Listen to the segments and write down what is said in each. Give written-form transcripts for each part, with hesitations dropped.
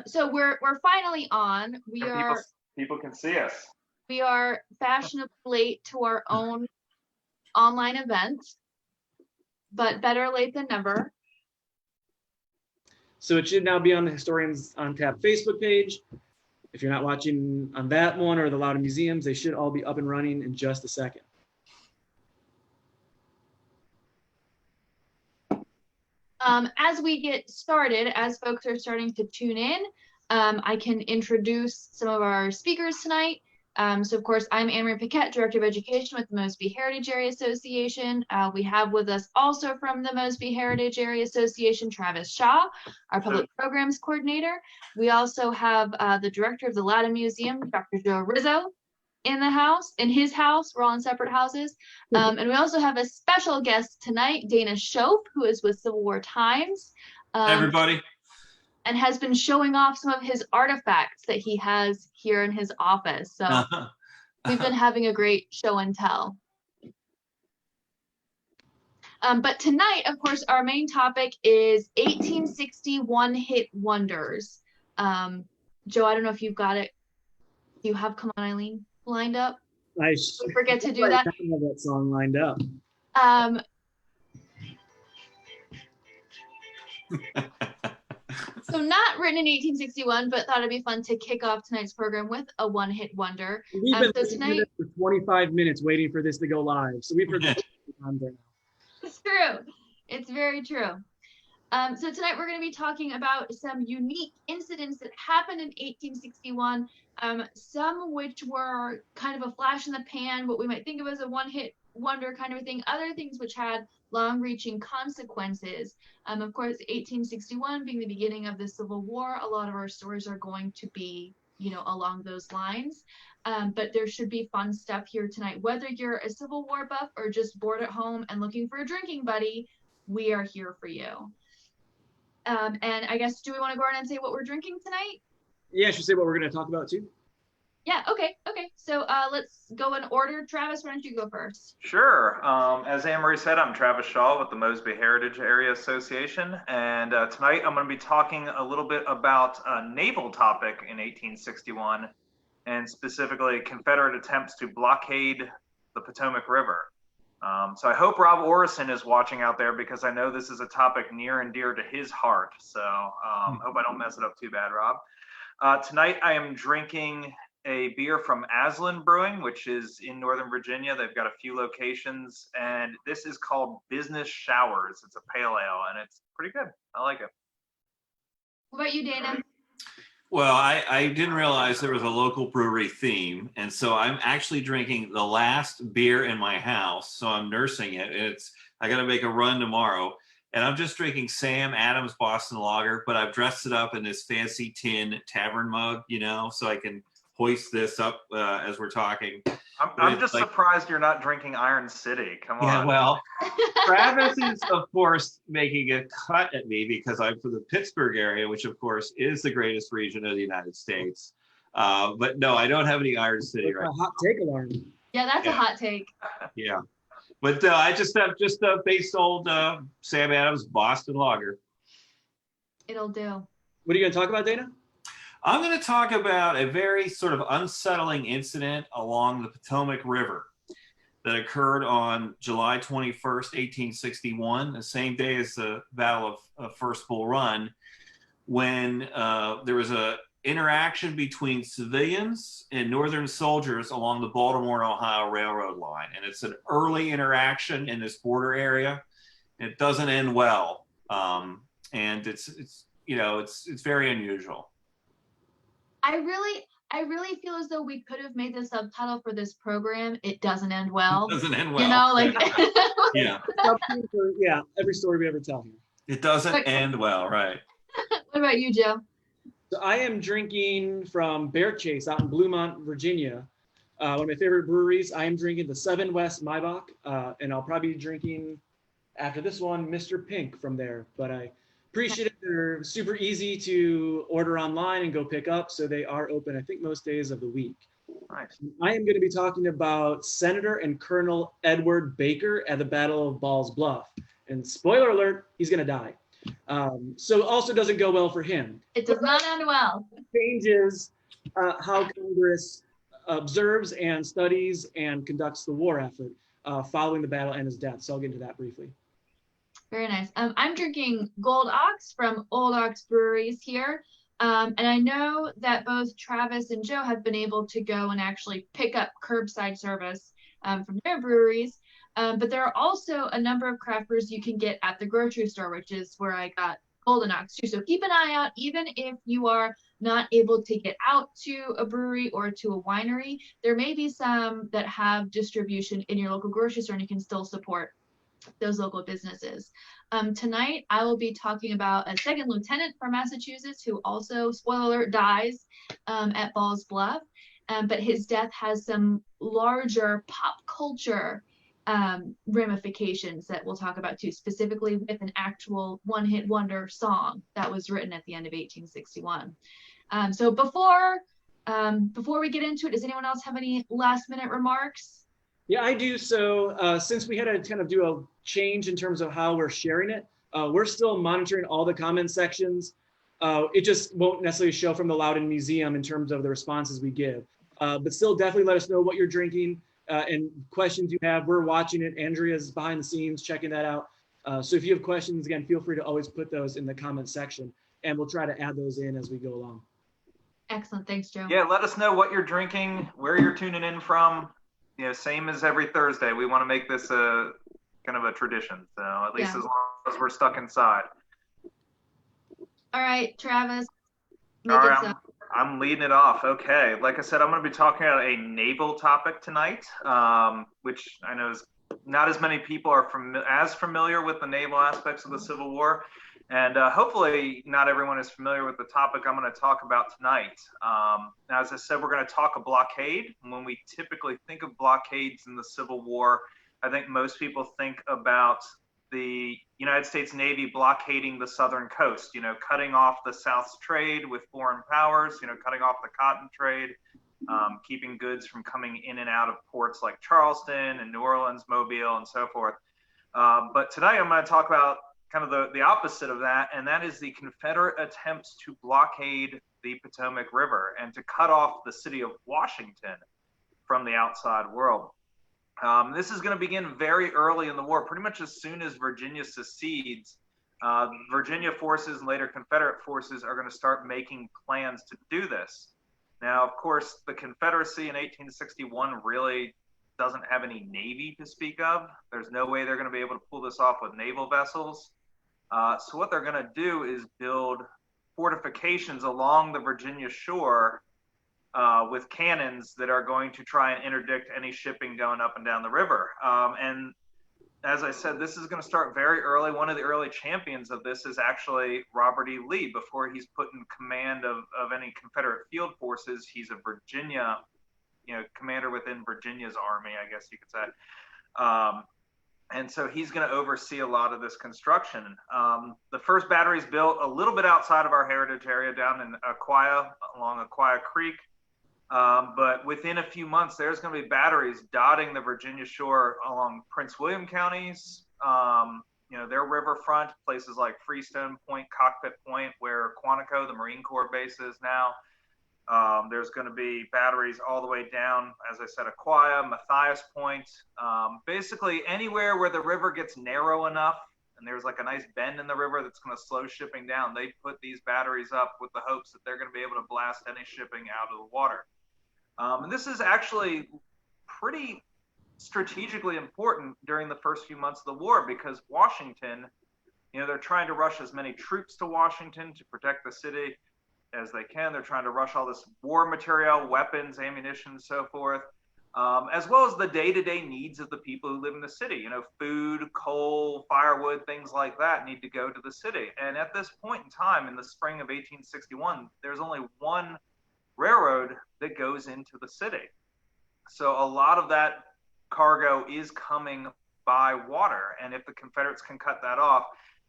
So we're finally on. People can see us. We are fashionably late to our own online event, but better late than never. So it should now be on the Historians on Tap Facebook page. If you're not watching on that one or the Loudoun Museums, they should all be up and running in just a second. As we get started, as folks are starting to tune in, I can introduce some of our speakers tonight. So of course, I'm Anne-Marie Paquette, Director of Education with the Mosby Heritage Area Association. We have with us also from the Mosby Heritage Area Association, Travis Shaw, our Public Programs Coordinator. We also have the Director of the Loudoun Museum, Dr. Joe Rizzo, in his house. We're all in separate houses. And we also have a special guest tonight, Dana Shoaf, who is with Civil War Times. Hey, everybody. And has been showing off some of his artifacts that he has here in his office. So we've been having a great show and tell. But tonight, of course, our main topic is 1861 hit wonders. Joe, I don't know if you've got it. Do you have Come On Eileen lined up? I forget to do that. I have that song lined up. So not written in 1861, but thought it'd be fun to kick off tonight's program with a one-hit wonder. We've been listening for 25 minutes waiting for this to go live. So we've heard this times right now. It's true. It's very true. So tonight we're going to be talking about some unique incidents that happened in 1861, some which were kind of a flash in the pan, what we might think of as a one-hit wonder kind of a thing, other things which had long-reaching consequences. Of course, 1861 being the beginning of the Civil War, a lot of our stories are going to be, along those lines. But there should be fun stuff here tonight. Whether you're a Civil War buff or just bored at home and looking for a drinking buddy, we are here for you. And I guess, do we want to go ahead and say what we're drinking tonight? Yeah, I should say what we're going to talk about too. Yeah, okay. So let's go in order. Travis, why don't you go first? Sure. As Anne-Marie said, I'm Travis Shaw with the Mosby Heritage Area Association. And tonight I'm going to be talking a little bit about a naval topic in 1861, and specifically Confederate attempts to blockade the Potomac River. So I hope Rob Orison is watching out there, because I know this is a topic near and dear to his heart. So hope I don't mess it up too bad, Rob. Tonight I am drinking a beer from Aslan Brewing, which is in Northern Virginia. They've got a few locations, and this is called Business Showers. It's a pale ale, and it's pretty good. I like it. What about you, Dana? Well, I didn't realize there was a local brewery theme, and so I'm actually drinking the last beer in my house, so I'm nursing it. I got to make a run tomorrow, and I'm just drinking Sam Adams Boston Lager, but I've dressed it up in this fancy tin tavern mug, so I can hoist this up as we're talking. I'm just surprised you're not drinking Iron City. Come on. Yeah, well, Travis is, of course, making a cut at me because I'm from the Pittsburgh area, which, of course, is the greatest region of the United States. But no, I don't have any Iron City right now. Hot take alarm. Yeah, that's a hot take. Yeah. But I just have a base old Sam Adams Boston Lager. It'll do. What are you going to talk about, Dana? I'm going to talk about a very sort of unsettling incident along the Potomac River that occurred on July 21st, 1861, the same day as the Battle of First Bull Run, when there was an interaction between civilians and Northern soldiers along the Baltimore and Ohio Railroad line. And it's an early interaction in this border area. It doesn't end well. And it's very unusual. I really feel as though we could have made the subtitle for this program, "It Doesn't End Well." It doesn't end well. Yeah. Yeah, every story we ever tell here. It doesn't end well, right. What about you, Joe? So I am drinking from Bear Chase out in Bluemont, Virginia. One of my favorite breweries. I am drinking the 7 West Maibach, and I'll probably be drinking after this one, Mr. Pink from there. But I appreciate it. They're super easy to order online and go pick up. So they are open, I think, most days of the week. Nice. I am going to be talking about Senator and Colonel Edward Baker at the Battle of Ball's Bluff. And spoiler alert, he's going to die. So also doesn't go well for him. It does not end well. Changes how Congress observes and studies and conducts the war effort following the battle and his death. So I'll get into that briefly. Very nice. I'm drinking Gold Ox from Old Ox Breweries here. And I know that both Travis and Joe have been able to go and actually pick up curbside service from their breweries. But there are also a number of craft brews you can get at the grocery store, which is where I got Golden Ox too. So keep an eye out, even if you are not able to get out to a brewery or to a winery, there may be some that have distribution in your local grocery store and you can still support those local businesses. Tonight, I will be talking about a second lieutenant from Massachusetts who also, spoiler alert, dies at Ball's Bluff. But his death has some larger pop culture ramifications that we'll talk about too, specifically with an actual one-hit wonder song that was written at the end of 1861. So before we get into it, does anyone else have any last-minute remarks? Yeah, I do. So since we had to kind of do a change in terms of how we're sharing it, we're still monitoring all the comment sections. It just won't necessarily show from the Loudoun Museum in terms of the responses we give. But still definitely let us know what you're drinking and questions you have. We're watching it. Andrea's behind the scenes checking that out. So if you have questions, again, feel free to always put those in the comment section and we'll try to add those in as we go along. Excellent. Thanks, Joe. Yeah, let us know what you're drinking, where you're tuning in from. You know, same as every Thursday. We want to make this a kind of a tradition. So at least as long as we're stuck inside. All right, Travis. All right, I'm leading it off. Okay. Like I said, I'm going to be talking about a naval topic tonight, which I know is not as many people are as familiar with the naval aspects of the Civil War. And hopefully not everyone is familiar with the topic I'm going to talk about tonight. Now, as I said, we're going to talk a blockade. When we typically think of blockades in the Civil War, I think most people think about the United States Navy blockading the southern coast, you know, cutting off the South's trade with foreign powers, you know, cutting off the cotton trade, keeping goods from coming in and out of ports like Charleston and New Orleans, Mobile, and so forth. But tonight I'm going to talk about kind of the opposite of that, and that is the Confederate attempts to blockade the Potomac River and to cut off the city of Washington from the outside world. This is going to begin very early in the war, pretty much as soon as Virginia secedes. Virginia forces and later Confederate forces are going to start making plans to do this. Now, of course, the Confederacy in 1861 really doesn't have any navy to speak of. There's no way they're going to be able to pull this off with naval vessels. So what they're going to do is build fortifications along the Virginia shore with cannons that are going to try and interdict any shipping going up and down the river. And as I said, this is going to start very early. One of the early champions of this is actually Robert E. Lee. Before he's put in command of any Confederate field forces, he's a Virginia, commander within Virginia's army, I guess you could say. And so he's going to oversee a lot of this construction. The first battery is built a little bit outside of our heritage area down in Aquia, along Aquia Creek. But within a few months, there's going to be batteries dotting the Virginia shore along Prince William counties, their riverfront, places like Freestone Point, Cockpit Point, where Quantico, the Marine Corps base, is now. There's going to be batteries all the way down, as I said, Aquia, Matthias Point, basically anywhere where the river gets narrow enough and there's like a nice bend in the river that's going to slow shipping down. They put these batteries up with the hopes that they're going to be able to blast any shipping out of the water. And this is actually pretty strategically important during the first few months of the war because Washington, they're trying to rush as many troops to Washington to protect the city as they can. They're trying to rush all this war material, weapons, ammunition, so forth, as well as the day-to-day needs of the people who live in the city. Food, coal, firewood, things like that need to go to the city. And at this point in time, in the spring of 1861, there's only one railroad that goes into the city. So a lot of that cargo is coming by water. And if the Confederates can cut that off,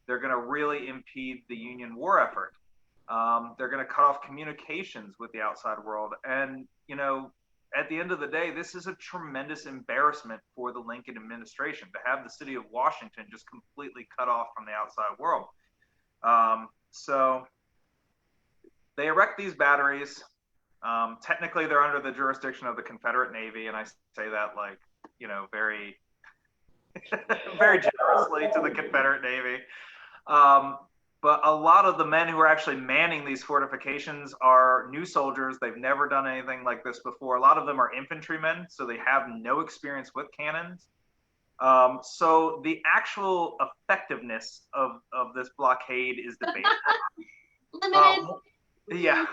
they're going to really impede the Union war effort. They're going to cut off communications with the outside world. And, at the end of the day, this is a tremendous embarrassment for the Lincoln administration to have the city of Washington just completely cut off from the outside world. So they erect these batteries. Technically, they're under the jurisdiction of the Confederate Navy, and I say that like, very, very generously to the Confederate Navy. But a lot of the men who are actually manning these fortifications are new soldiers. They've never done anything like this before. A lot of them are infantrymen, so they have no experience with cannons. So the actual effectiveness of this blockade is debated. Limited. Yeah.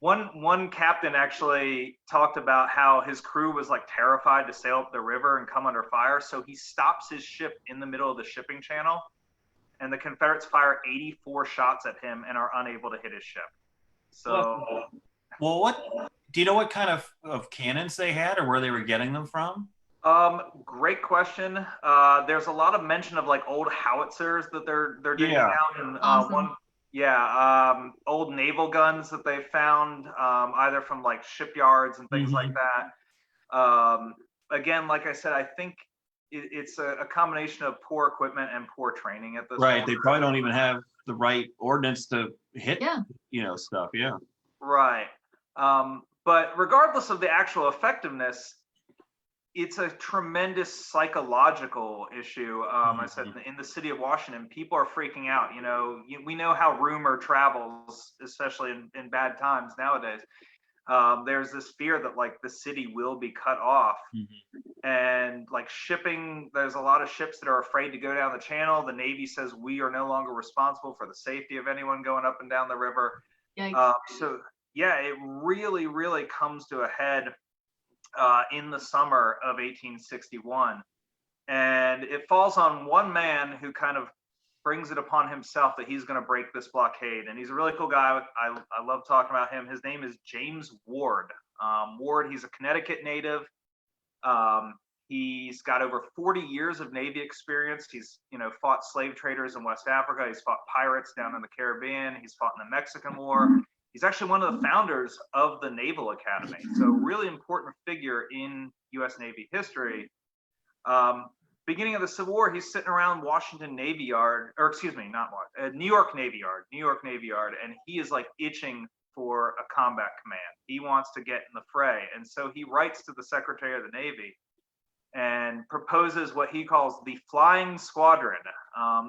One captain actually talked about how his crew was like terrified to sail up the river and come under fire. So he stops his ship in the middle of the shipping channel, and the Confederates fire 84 shots at him and are unable to hit his ship. So, well, what do you know? What kind of cannons they had, or where they were getting them from? Great question. There's a lot of mention of like old howitzers that they're digging out, and Awesome. old naval guns that they found, either from like shipyards and things like that. Again, like I said, I think it's a combination of poor equipment and poor training at this point. They probably don't even have the right ordnance to hit, stuff. Yeah. Right. But regardless of the actual effectiveness, it's a tremendous psychological issue. I said in the city of Washington, people are freaking out. We know how rumor travels, especially in bad times nowadays. There's this fear that like the city will be cut off, and like shipping, there's a lot of ships that are afraid to go down the channel. The Navy says we are no longer responsible for the safety of anyone going up and down the river. So yeah, it really, really comes to a head in the summer of 1861. And it falls on one man who kind of brings it upon himself that he's going to break this blockade. And he's a really cool guy. I love talking about him. His name is James Ward. Ward, he's a Connecticut native. He's got over 40 years of Navy experience. He's, fought slave traders in West Africa. He's fought pirates down in the Caribbean. He's fought in the Mexican War. He's actually one of the founders of the Naval Academy. So really important figure in U.S. Navy history. Beginning of the Civil War, he's sitting around Washington Navy Yard, or excuse me, not Washington, New York Navy Yard, and he is like itching for a combat command. He wants to get in the fray. And so he writes to the Secretary of the Navy and proposes what he calls the Flying Squadron.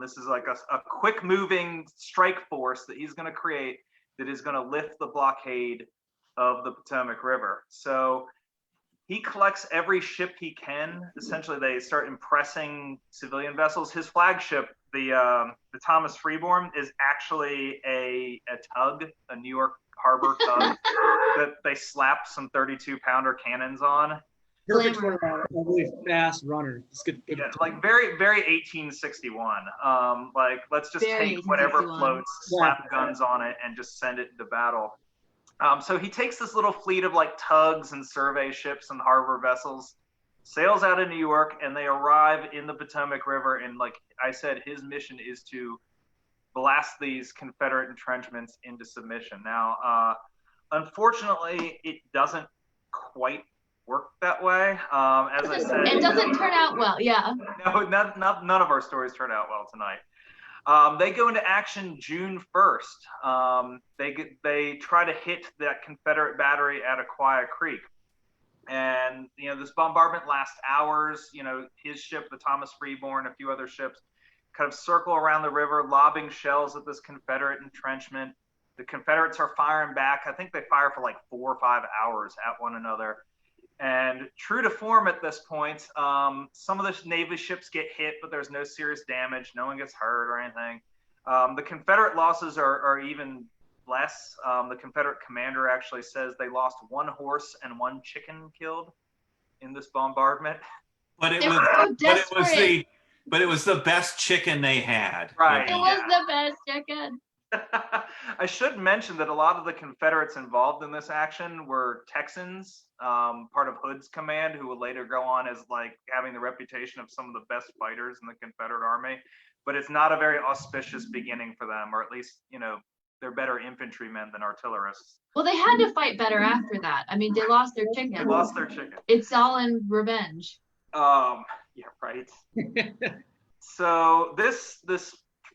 This is like a quick moving strike force that he's going to create that is going to lift the blockade of the Potomac River. So he collects every ship he can. Essentially, they start impressing civilian vessels. His flagship, the Thomas Freeborn, is actually a tug, a New York Harbor tug that they slapped some 32-pounder cannons on. Perfect for a really fast runner. It's good. Yeah, like very, very 1861. Like let's just Very take whatever 1861. floats, slap guns on it, and just send it into battle. So he takes this little fleet of like tugs and survey ships and harbor vessels, sails out of New York, and they arrive in the Potomac River. And like I said, his mission is to blast these Confederate entrenchments into submission. Now, unfortunately, it doesn't quite work that way. As I said, it doesn't turn out well. Yeah. No, none of our stories turn out well tonight. They go into action June 1st. They try to hit that Confederate battery at Aquia Creek. And, this bombardment lasts hours. His ship, the Thomas Freeborn, a few other ships, kind of circle around the river, lobbing shells at this Confederate entrenchment. The Confederates are firing back. I think they fire for like 4 or 5 hours at one another. And true to form at this point, some of the Navy ships get hit, but there's no serious damage. No one gets hurt or anything. The Confederate losses are even less. The Confederate commander actually says they lost 1 horse and 1 chicken killed in this bombardment. But it was the best chicken they had. Right. It was the best chicken. I should mention that a lot of the Confederates involved in this action were Texans, part of Hood's command, who would later go on as like having the reputation of some of the best fighters in the Confederate Army. But it's not a very auspicious beginning for them, or at least, they're better infantrymen than artillerists. Well, they had to fight better after that. I mean, they lost their chicken. They lost their chicken. It's all in revenge. Yeah, right. So this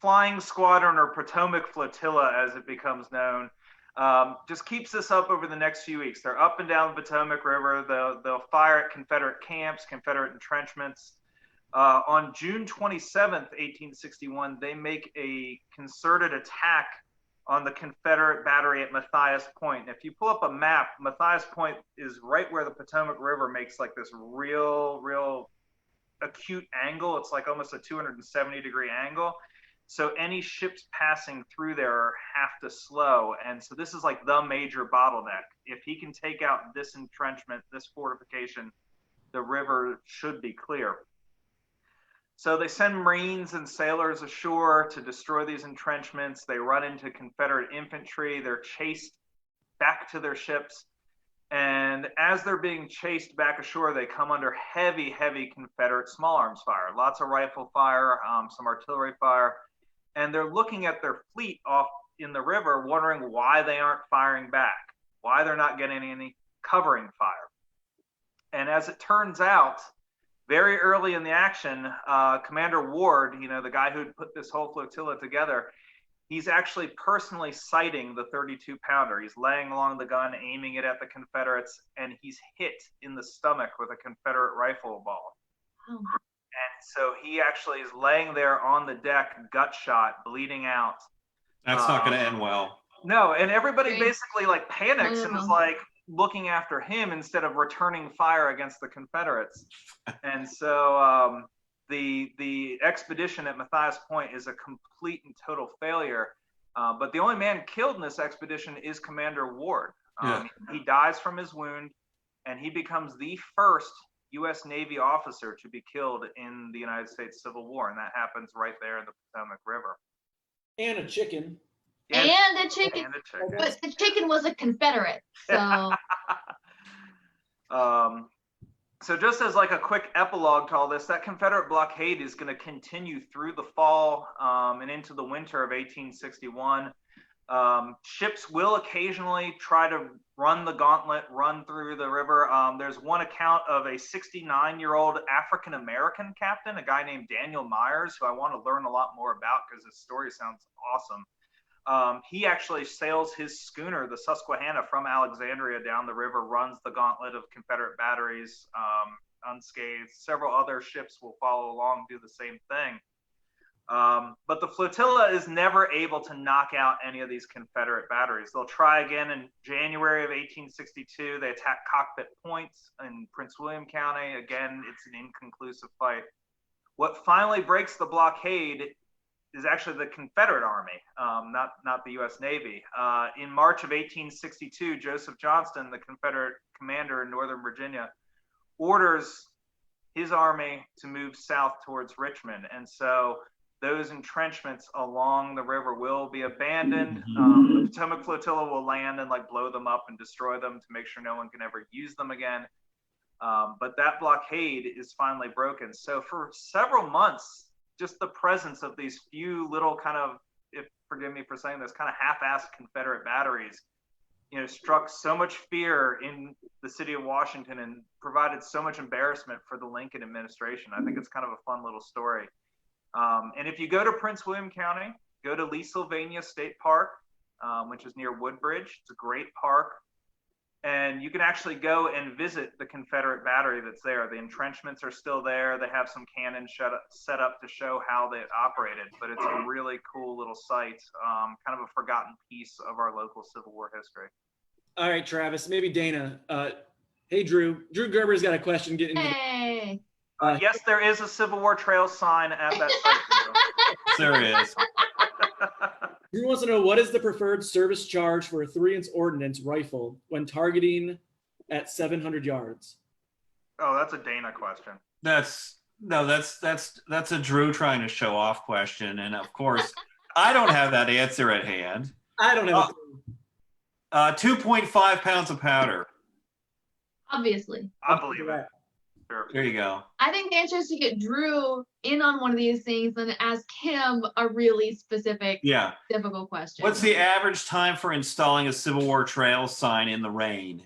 Flying Squadron, or Potomac Flotilla as it becomes known, just keeps this up over the next few weeks. They're up and down the Potomac River. They'll fire at Confederate camps, Confederate entrenchments. On June 27th, 1861, they make a concerted attack on the Confederate battery at Matthias Point. And if you pull up a map, Matthias Point is right where the Potomac River makes like this real acute angle. It's like almost a 270-degree angle. So any ships passing through there have to slow. And so this is like the major bottleneck. If he can take out this entrenchment, this fortification, the river should be clear. So they send Marines and sailors ashore to destroy these entrenchments. They run into Confederate infantry. They're chased back to their ships. And as they're being chased back ashore, they come under heavy Confederate small arms fire. Lots of rifle fire, some artillery fire. And they're looking at their fleet off in the river, wondering why they aren't firing back, why they're not getting any covering fire. And as it turns out, very early in the action, Commander Ward, the guy who'd put this whole flotilla together, he's actually personally sighting the 32-pounder. He's laying along the gun, aiming it at the Confederates, and he's hit in the stomach with a Confederate rifle ball. Oh. And so he actually is laying there on the deck, gut shot, bleeding out. That's not going to end well. No, and everybody basically like panics and is like looking after him instead of returning fire against the Confederates. And so the expedition at Matthias Point is a complete and total failure. But the only man killed in this expedition is Commander Ward. He dies from his wound, and he becomes the first U.S. Navy officer to be killed in the United States Civil War, and that happens right there in the Potomac River. And a chicken. And a chicken. But the chicken was a Confederate, so. So just as like a quick epilogue to all this, that Confederate blockade is going to continue through the fall and into the winter of 1861. Ships will occasionally try to run the gauntlet, run through the river. There's one account of a 69-year-old African-American captain, a guy named Daniel Myers, who I want to learn a lot more about because his story sounds awesome. He actually sails his schooner, the Susquehanna, from Alexandria down the river, runs the gauntlet of Confederate batteries unscathed. Several other ships will follow along, do the same thing. But the flotilla is never able to knock out any of these Confederate batteries. They'll try again in January of 1862. They attack Cockpit Point in Prince William County. Again, it's an inconclusive fight. What finally breaks the blockade is actually the Confederate Army, not the U.S. Navy. In March of 1862, Joseph Johnston, the Confederate commander in Northern Virginia, orders his army to move south towards Richmond. And so those entrenchments along the river will be abandoned. The Potomac Flotilla will land and like blow them up and destroy them to make sure no one can ever use them again. But that blockade is finally broken. So for several months, just the presence of these few little kind of, forgive me for saying this, kind of half-assed Confederate batteries, struck so much fear in the city of Washington and provided so much embarrassment for the Lincoln administration. I think it's kind of a fun little story. And if you go to Prince William County, go to Lee Sylvania State Park, which is near Woodbridge. It's a great park. And you can actually go and visit the Confederate battery that's there. The entrenchments are still there. They have some cannons set up to show how they operated. But it's a really cool little site, kind of a forgotten piece of our local Civil War history. All right, Travis, maybe Dana. Hey, Drew. Drew Gerber's got a question. Hey. Yes, there is a Civil War trail sign at that site. There is. Drew wants to know, what is the preferred service charge for a 3-inch ordnance rifle when targeting at 700 yards? Oh, that's a Dana question. That's a Drew trying to show off question, and of course, I don't have that answer at hand. I don't have 2.5 pounds of powder. Obviously. I believe it. Sure. There you go. I think the answer is to get Drew in on one of these things and ask him a really specific, difficult question. What's the average time for installing a Civil War trail sign in the rain?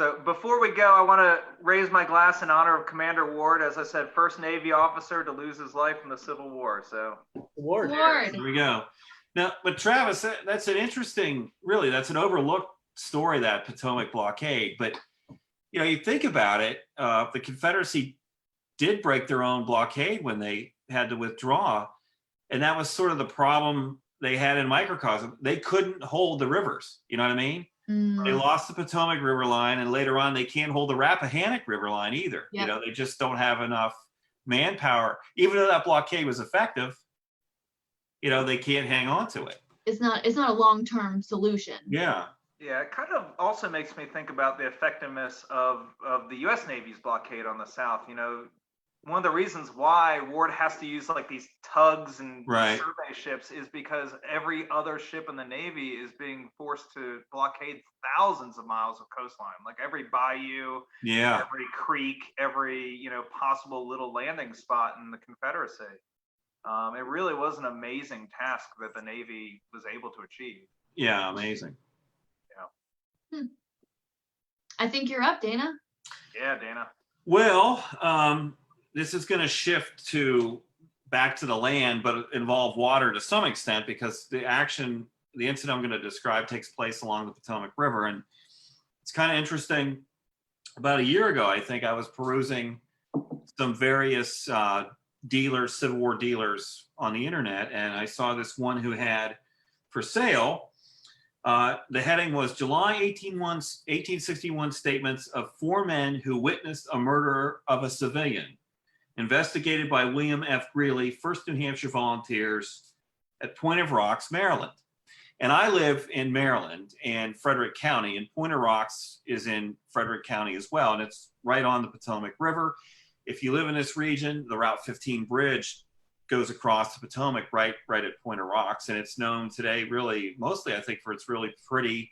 So before we go, I want to raise my glass in honor of Commander Ward, as I said, first Navy officer to lose his life in the Civil War. So Ward. Ward. There we go. Now, but Travis, that's an interesting, really, that's an overlooked story, that Potomac blockade. But, you know, you think about it, the Confederacy did break their own blockade when they had to withdraw. And that was sort of the problem they had in microcosm. They couldn't hold the rivers. You know what I mean? They lost the Potomac River line, and later on they can't hold the Rappahannock River line either. Yep. You know, they just don't have enough manpower. Even though that blockade was effective, you know, they can't hang on to it. It's not a long-term solution. Yeah. yeah, it kind of also makes me think about the effectiveness of the U.S. Navy's blockade on the South. You know, one of the reasons why Ward has to use like these tugs and Right. survey ships is because every other ship in the Navy is being forced to blockade thousands of miles of coastline, like every bayou, Yeah. every creek, every, you know, possible little landing spot in the Confederacy. It really was an amazing task that the Navy was able to achieve. Yeah. Amazing. I think you're up, Dana. Yeah, Dana. Well, this is going to shift back to the land, but involve water to some extent, because the incident I'm going to describe takes place along the Potomac River. And it's kind of interesting. About a year ago, I think, I was perusing some various Civil War dealers on the internet, and I saw this one who had for sale. The heading was July 1861 statements of 4 men who witnessed a murder of a civilian, investigated by William F. Greely, 1st New Hampshire Volunteers, at Point of Rocks, Maryland. And I live in Maryland and Frederick County, and Point of Rocks is in Frederick County as well, and it's right on the Potomac River. If you live in this region, the Route 15 bridge goes across the Potomac right at Point of Rocks, and it's known today really mostly, I think, for its really pretty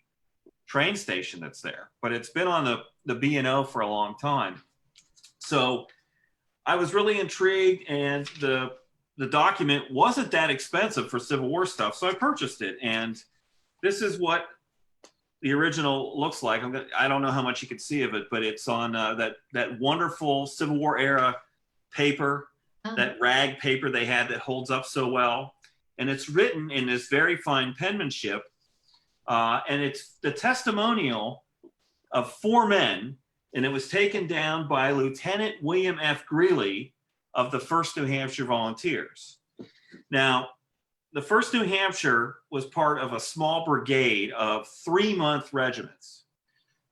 train station that's there. But it's been on the B&O for a long time. So I was really intrigued, and the document wasn't that expensive for Civil War stuff, so I purchased it. And this is what the original looks like. I don't know how much you can see of it, but it's on that wonderful Civil War era paper, that rag paper they had that holds up so well. And it's written in this very fine penmanship. And it's the testimonial of 4 men, and it was taken down by Lieutenant William F. Greely of the 1st New Hampshire Volunteers. Now, the 1st New Hampshire was part of a small brigade of 3-month regiments.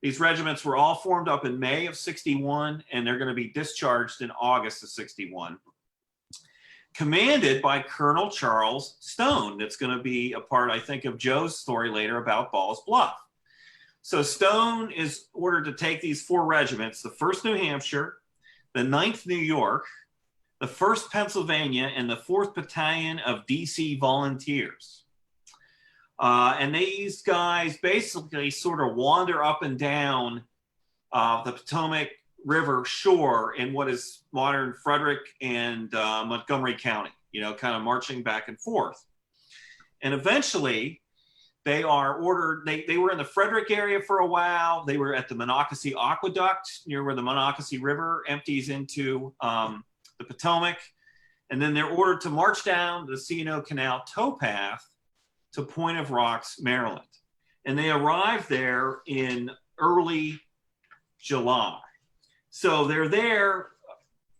These regiments were all formed up in May of 61, and they're going to be discharged in August of 61. Commanded by Colonel Charles Stone. That's going to be a part, I think, of Joe's story later about Ball's Bluff. So Stone is ordered to take these 4 regiments, the 1st New Hampshire, the 9th New York, the 1st Pennsylvania, and the 4th Battalion of DC Volunteers. And these guys basically sort of wander up and down the Potomac River shore in what is modern Frederick and Montgomery County, you know, kind of marching back and forth. And eventually they are ordered, they were in the Frederick area for a while. They were at the Monocacy Aqueduct, near where the Monocacy River empties into the Potomac. And then they're ordered to march down the C&O Canal towpath to Point of Rocks, Maryland. And they arrived there in early July. So they're there,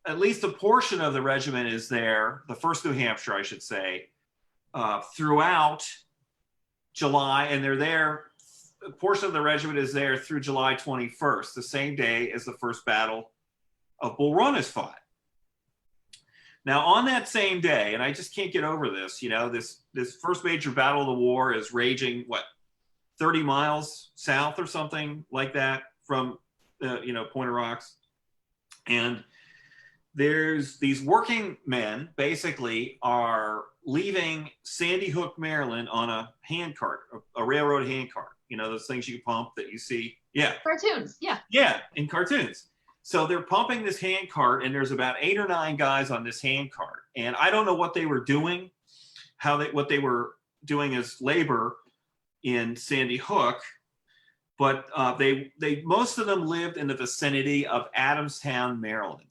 at least a portion of the regiment is there, the 1st New Hampshire, I should say, throughout July, and they're there, a portion of the regiment is there through July 21st, the same day as the first Battle of Bull Run is fought. Now, on that same day, and I just can't get over this, you know, this first major battle of the war is raging, 30 miles south or something like that from, Point of Rocks. And there's these working men basically are leaving Sandy Hook, Maryland on a handcart, a railroad handcart, you know, those things you pump that you see. Yeah. Cartoons. Yeah. Yeah, in cartoons. So they're pumping this handcart, and there's about 8 or 9 guys on this handcart. And I don't know what they were doing, what they were doing as labor in Sandy Hook, but they most of them lived in the vicinity of Adamstown, Maryland.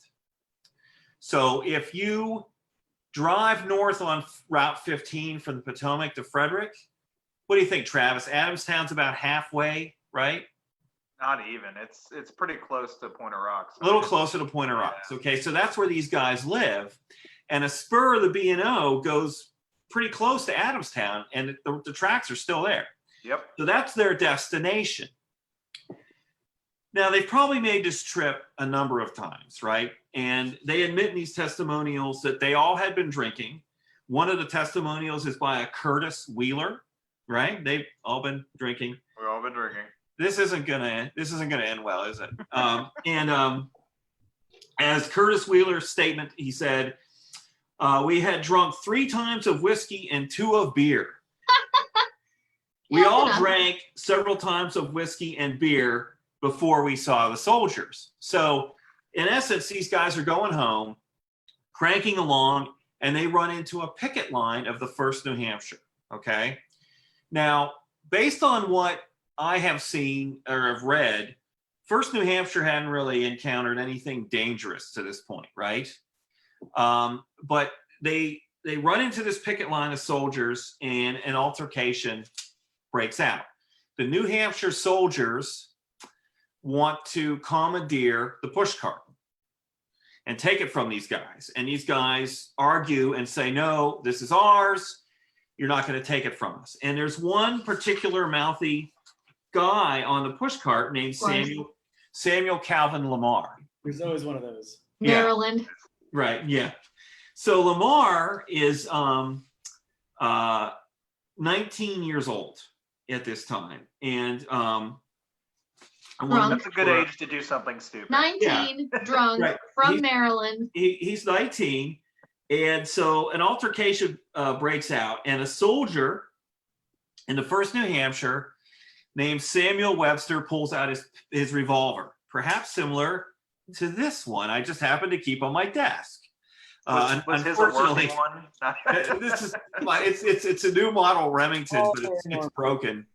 So if you drive north on Route 15 from the Potomac to Frederick, what do you think, Travis? Adamstown's about halfway, right? Not even. It's pretty close to Point of Rocks. A little closer to Point of Rocks. Okay, so that's where these guys live, and a spur of the B&O goes pretty close to Adamstown, and the tracks are still there. Yep. So that's their destination. Now, they've probably made this trip a number of times, right? And they admit in these testimonials that they all had been drinking. One of the testimonials is by a Curtis Wheeler, right? They've all been drinking. We've all been drinking. This isn't gonna end well, is it? As Curtis Wheeler's statement, he said, we had drunk 3 times of whiskey and 2 of beer. We all drank several times of whiskey and beer before we saw the soldiers. So in essence, these guys are going home, cranking along, and they run into a picket line of the 1st New Hampshire, okay? Now, based on what I have seen or have read, 1st New Hampshire hadn't really encountered anything dangerous to this point, right? But they run into this picket line of soldiers and an altercation breaks out. The New Hampshire soldiers want to commandeer the pushcart and take it from these guys. And these guys argue and say, no, this is ours. You're not going to take it from us. And there's one particular mouthy guy on the pushcart named Samuel Calvin Lamar. There's always one of those. Maryland. Yeah. Right, yeah. So Lamar is 19 years old at this time. And Drunk. That's a good age to do something stupid. 19, drunk, right. from Maryland. He's 19. And so an altercation breaks out, and a soldier in the 1st New Hampshire named Samuel Webster pulls out his revolver, perhaps similar to this one I just happened to keep on my desk. Was his a working one? This is it's a new model Remington, but it's broken.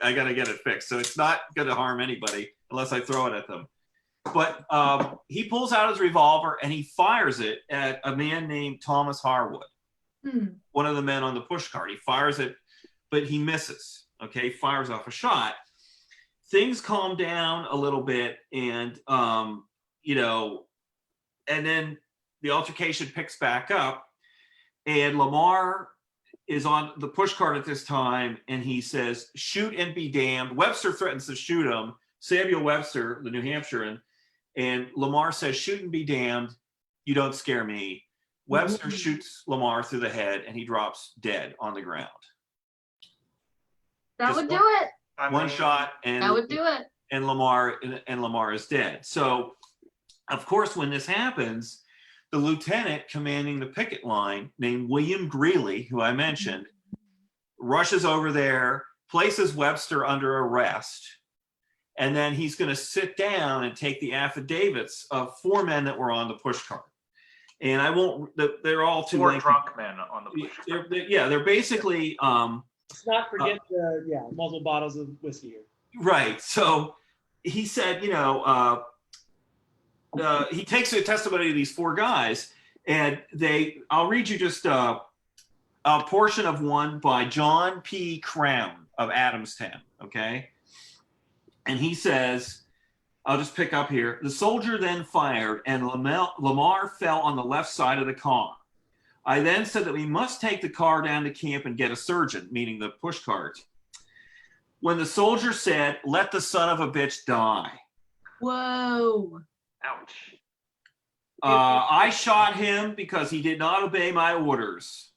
I got to get it fixed, so it's not going to harm anybody unless I throw it at them. But he pulls out his revolver and he fires it at a man named Thomas Harwood, one of the men on the pushcart. He fires it, but he misses. Okay, fires off a shot. Things calm down a little bit, and and then the altercation picks back up, and Lamar is on the pushcart at this time, and he says, "Shoot and be damned." Webster threatens to shoot him. Samuel Webster, the New Hampshirean, and Lamar says, "Shoot and be damned. You don't scare me." Webster shoots Lamar through the head, and he drops dead on the ground. That would do it. One shot, and that would do it. And Lamar is dead. So, of course, when this happens, the lieutenant commanding the picket line, named William Greely, who I mentioned, rushes over there, places Webster under arrest, and then he's going to sit down and take the affidavits of 4 men that were on the pushcart. And I won't. They're all 2 4 drunk men on the pushcart. They're basically. Let's not forget multiple bottles of whiskey here. Right. So he said, he takes the testimony of these 4 guys, and I'll read you just a portion of one by John P. Crown of Adamstown, okay? And he says, I'll just pick up here. The soldier then fired, and Lamar fell on the left side of the car. I then said that we must take the car down to camp and get a surgeon, meaning the pushcart. When the soldier said, "Let the son of a bitch die." Whoa. Ouch. I shot him because he did not obey my orders.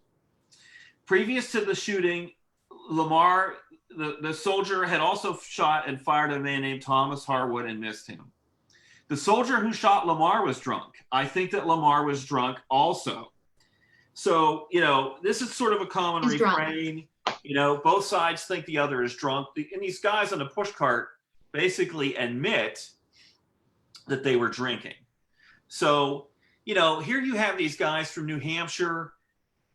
Previous to the shooting, Lamar, the soldier, had also shot and fired at a man named Thomas Harwood and missed him. The soldier who shot Lamar was drunk. I think that Lamar was drunk also. So, this is sort of a common refrain. Both sides think the other is drunk. And these guys on the pushcart basically admit that they were drinking. So, here you have these guys from New Hampshire,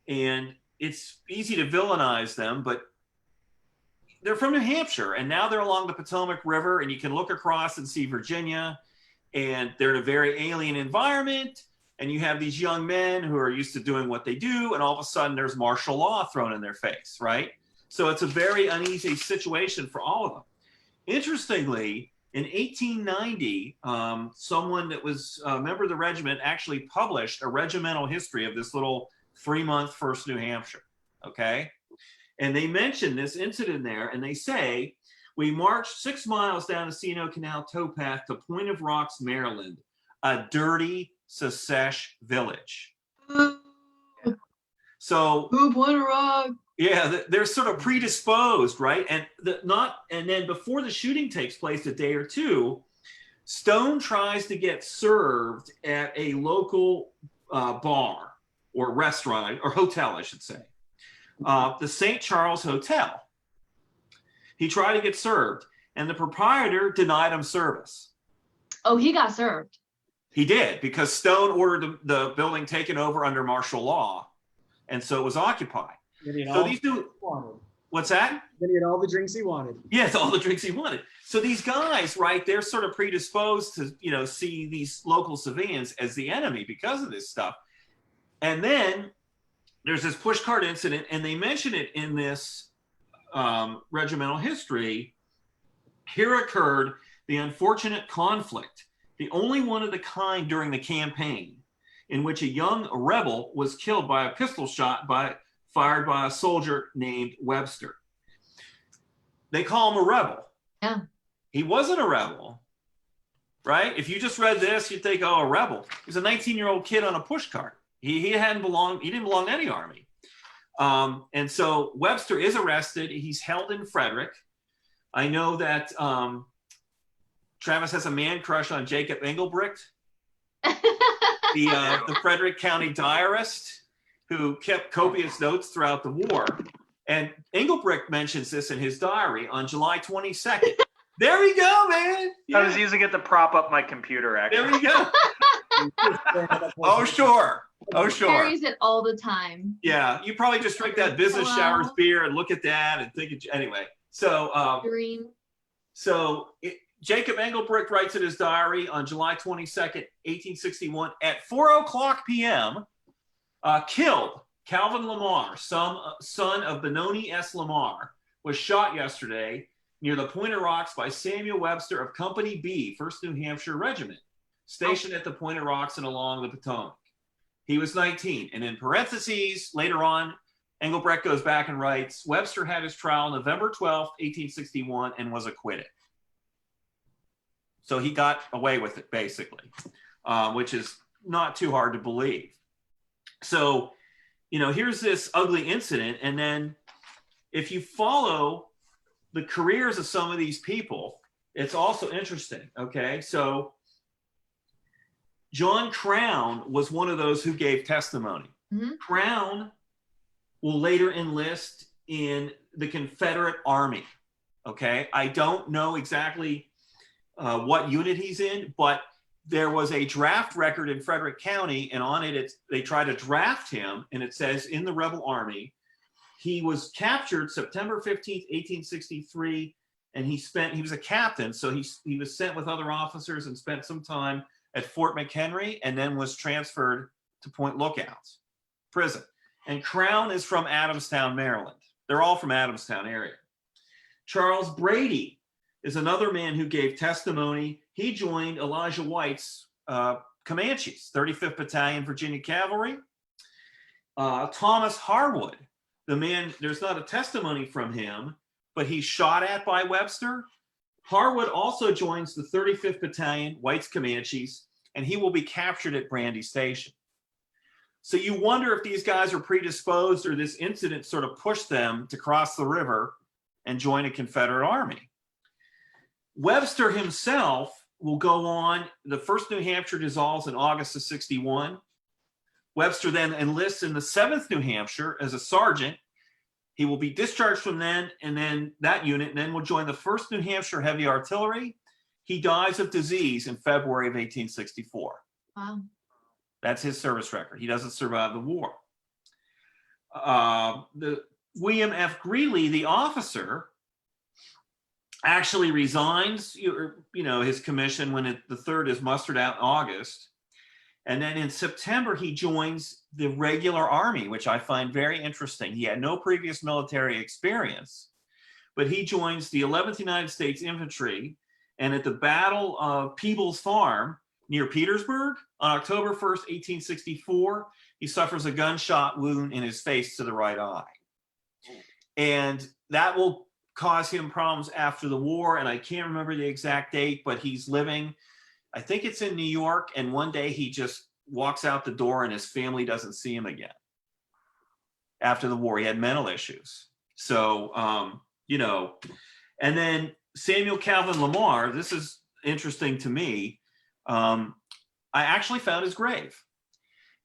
and it's easy to villainize them, but they're from New Hampshire, and now they're along the Potomac River, and you can look across and see Virginia, and they're in a very alien environment, and you have these young men who are used to doing what they do, and all of a sudden there's martial law thrown in their face, right? So it's a very uneasy situation for all of them. Interestingly, in 1890, someone that was a member of the regiment actually published a regimental history of this little 3-month 1st New Hampshire, okay? And they mention this incident there, and they say, we marched 6 miles down the C&O Canal towpath to Point of Rocks, Maryland, a dirty secesh village. So, Point of Rock. yeah, they're sort of predisposed, right? And then before the shooting takes place a day or two, Stone tries to get served at a local bar or restaurant or hotel, I should say, the St. Charles Hotel. He tried to get served, and the proprietor denied him service. Oh, he got served. He did, because Stone ordered the building taken over under martial law, and so it was occupied. So these dudes, what's that? Then he had all the drinks he wanted. Yes, all the drinks he wanted. So these guys, right, they're sort of predisposed to, see these local civilians as the enemy because of this stuff. And then there's this pushcart incident, and they mention it in this regimental history. Here occurred the unfortunate conflict, the only one of the kind during the campaign, in which a young rebel was killed by a pistol shot fired by a soldier named Webster. They call him a rebel. Yeah. He wasn't a rebel, right? If you just read this, you'd think, oh, a rebel. He's a 19-year-old kid on a pushcart. He didn't belong to any army. And so Webster is arrested. He's held in Frederick. I know that Travis has a man crush on Jacob Engelbrecht, the Frederick County diarist who kept copious notes throughout the war. And Engelbrecht mentions this in his diary on July 22nd. There we go, man. I was using it to prop up my computer, actually. There we go. Oh, sure. Oh, sure. Carries it all the time. Yeah, you probably just drink that business showers beer and look at that and think, anyway. So, Green. Jacob Engelbrecht writes in his diary on July 22nd, 1861, at 4:00 p.m., killed Calvin Lamar, son of Benoni S. Lamar, was shot yesterday near the Point of Rocks by Samuel Webster of Company B, 1st New Hampshire Regiment, stationed at the Point of Rocks and along the Potomac. He was 19. And in parentheses, later on, Engelbrecht goes back and writes, Webster had his trial November 12th, 1861, and was acquitted. So he got away with it, basically, which is not too hard to believe. So, here's this ugly incident. And then if you follow the careers of some of these people, it's also interesting, okay? So John Crown was one of those who gave testimony. Mm-hmm. Crown will later enlist in the Confederate Army, okay? I don't know exactly what unit he's in, but there was a draft record in Frederick County, and on it, they try to draft him, and it says in the Rebel Army. He was captured September 15th, 1863, and he was a captain, so he was sent with other officers and spent some time at Fort McHenry, and then was transferred to Point Lookouts prison. And Crown is from Adamstown, Maryland. They're all from Adamstown area. Charles Brady is another man who gave testimony. He joined Elijah White's Comanches, 35th Battalion, Virginia Cavalry. Thomas Harwood, the man, there's not a testimony from him, but he's shot at by Webster. Harwood also joins the 35th Battalion, White's Comanches, and he will be captured at Brandy Station. So you wonder if these guys are predisposed or this incident sort of pushed them to cross the river and join a Confederate army. Webster himself will go on. The 1st New Hampshire dissolves in August of 61. Webster then enlists in the 7th New Hampshire as a sergeant. He will be discharged from that unit, and then will join the 1st New Hampshire Heavy Artillery. He dies of disease in February of 1864. Wow. That's his service record. He doesn't survive the war. The William F. Greely, the officer actually resigns, his commission when the third is mustered out in August. And then in September, he joins the regular army, which I find very interesting. He had no previous military experience, but he joins the 11th United States Infantry. And at the Battle of Peebles Farm near Petersburg on October 1st, 1864, he suffers a gunshot wound in his face to the right eye. And that will cause him problems after the war. And I can't remember the exact date, but he's living, I think it's in New York. And one day he just walks out the door and his family doesn't see him again. After the war, he had mental issues. So, and then Samuel Calvin Lamar, this is interesting to me. I actually found his grave.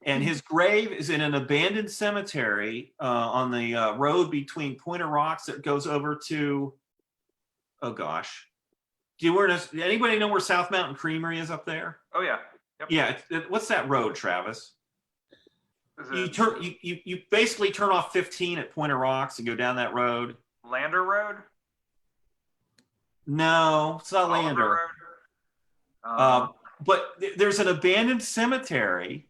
And his grave is in an abandoned cemetery on the road between Pointer Rocks that goes over to, oh gosh. Anybody know where South Mountain Creamery is up there? Oh yeah. Yep. Yeah. What's that road, Travis? You basically turn off 15 at Pointer Rocks and go down that road. Lander Road? No, it's not Lander. But there's an abandoned cemetery.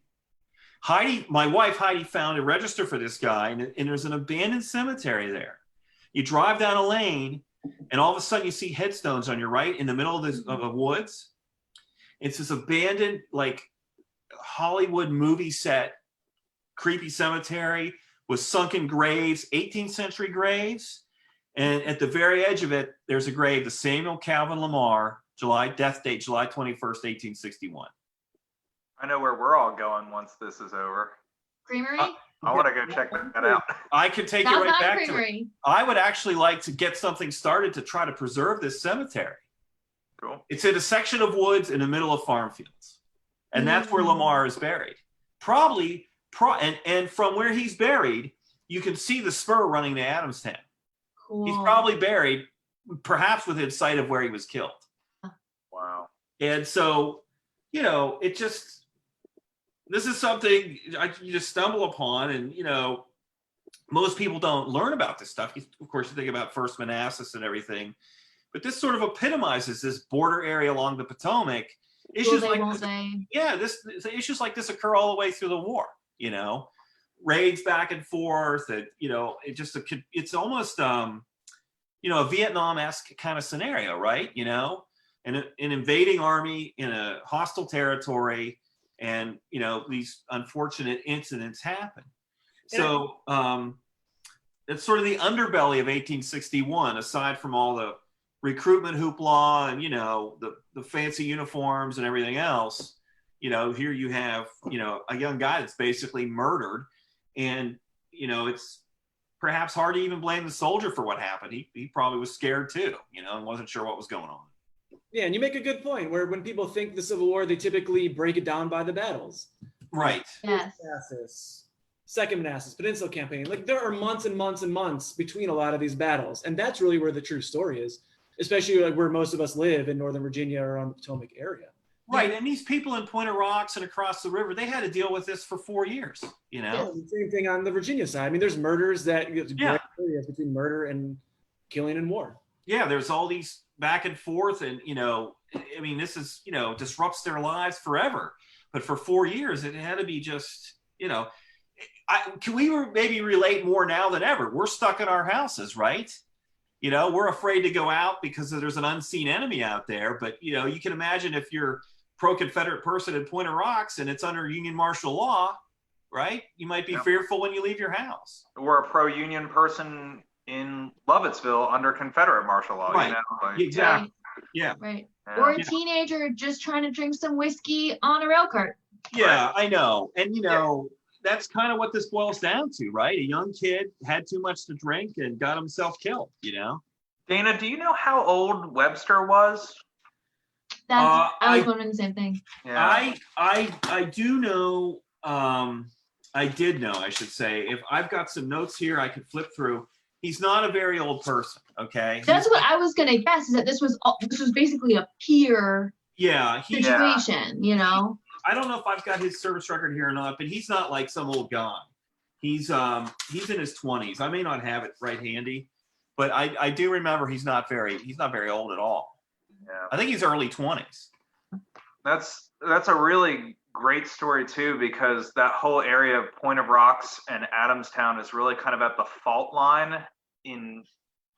My wife Heidi found a register for this guy, and there's an abandoned cemetery there. You drive down a lane, and all of a sudden you see headstones on your right in the middle of the woods. It's this abandoned, like Hollywood movie set, creepy cemetery with sunken graves, 18th century graves. And at the very edge of it, there's a grave, the Samuel Calvin Lamar, death date, July 21st, 1861. I know where we're all going once this is over. Creamery? I want to go check that out. I can take you right back Creamery. to it. I would actually like to get something started to try to preserve this cemetery. Cool. It's in a section of woods in the middle of farm fields. And that's where Lamar is buried. And from where he's buried, you can see the spur running to Adamstown. Cool. He's probably buried, perhaps within sight of where he was killed. Wow. And so, this is something you just stumble upon, and, most people don't learn about this stuff. Of course, you think about First Manassas and everything, but this sort of epitomizes this border area along the Potomac. Issues issues like this occur all the way through the war, raids back and forth, and, it's almost, a Vietnam-esque kind of scenario, right? An invading army in a hostile territory, and these unfortunate incidents happen. So it's sort of the underbelly of 1861, aside from all the recruitment hoopla and the fancy uniforms and everything else. Here you have a young guy that's basically murdered, and it's perhaps hard to even blame the soldier for what happened. He probably was scared too, and wasn't sure what was going on. Yeah, and you make a good point where when people think the Civil War, they typically break it down by the battles. Right. Yes. Manassas, Second Manassas, Peninsula Campaign. Like, there are months and months and months between a lot of these battles. And that's really where the true story is, especially like where most of us live in Northern Virginia or on the Potomac area. Right. And these people in Pointer Rocks and across the river, they had to deal with this for 4 years, Yeah, the same thing on the Virginia side. I mean, there's murders gray areas between murder and killing and war. Yeah, there's all these back and forth, and this is disrupts their lives forever. But for 4 years, it had to be just can we maybe relate more now than ever? We're stuck in our houses, right? We're afraid to go out because there's an unseen enemy out there. But you can imagine if you're pro-Confederate person in Pointer Rocks and it's under Union martial law, right? You might be fearful when you leave your house. Or a pro-Union person in Lovettsville under Confederate martial law. Right. Exactly. Right. Yeah. Right. Yeah. Or a teenager just trying to drink some whiskey on a rail cart. Yeah, I know. And, that's kind of what this boils down to, right? A young kid had too much to drink and got himself killed, Dana, do you know how old Webster was? I was wondering the same thing. Yeah. I do know, I did know, I should say. If I've got some notes here I could flip through. He's not a very old person, okay? That's what I was gonna guess, is that this was basically a peer situation, I don't know if I've got his service record here or not, but he's not like some old guy. He's in his 20s. I may not have it right handy, but I do remember he's not very old at all. Yeah. I think he's early 20s. That's a really great story too, because that whole area of Point of Rocks and Adamstown is really kind of at the fault line in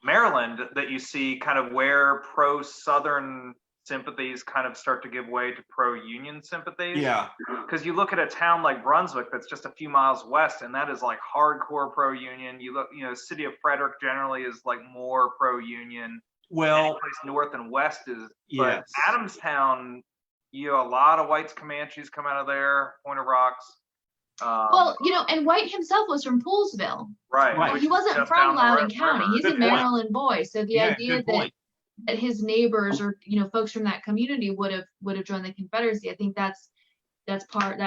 Maryland that you see kind of where pro-Southern sympathies kind of start to give way to pro-Union sympathies. Yeah. Because you look at a town like Brunswick that's just a few miles west, and that is like hardcore pro-Union. You look, the city of Frederick generally is like more pro-Union. Well, any place north and west is, but yes. Adamstown, a lot of whites, Comanches come out of there, Point of Rocks. Well, and White himself was from Poolesville. Right. He wasn't from Loudoun County. He's Good a Maryland boy. So the idea that his neighbors or folks from that community would have joined the Confederacy, I think that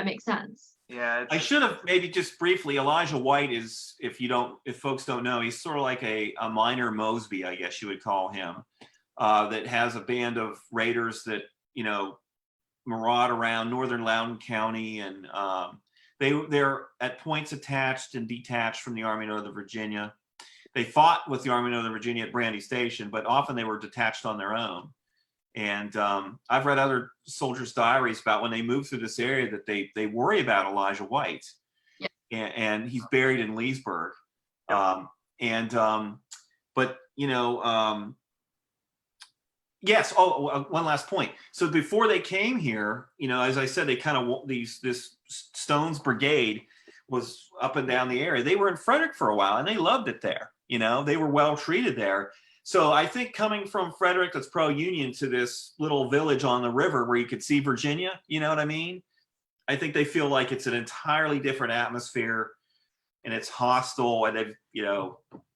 makes sense. Yeah. I should have maybe just briefly. Elijah White is, if folks don't know, he's sort of like a minor Mosby, I guess you would call him, that has a band of raiders that maraud around northern Loudoun County, and they're at points attached and detached from the Army of Northern Virginia. They fought with the Army of Northern Virginia at Brandy Station, but often they were detached on their own. And I've read other soldiers' diaries about when they move through this area that they worry about Elijah White. Yeah. And he's buried in Leesburg. Yes. Oh, one last point. So before they came here, as I said, they kind of this Stone's Brigade was up and down the area. They were in Frederick for a while, and they loved it there. They were well treated there. So I think coming from Frederick, that's pro-Union, to this little village on the river where you could see Virginia, you know what I mean? I think they feel like it's an entirely different atmosphere, and it's hostile, and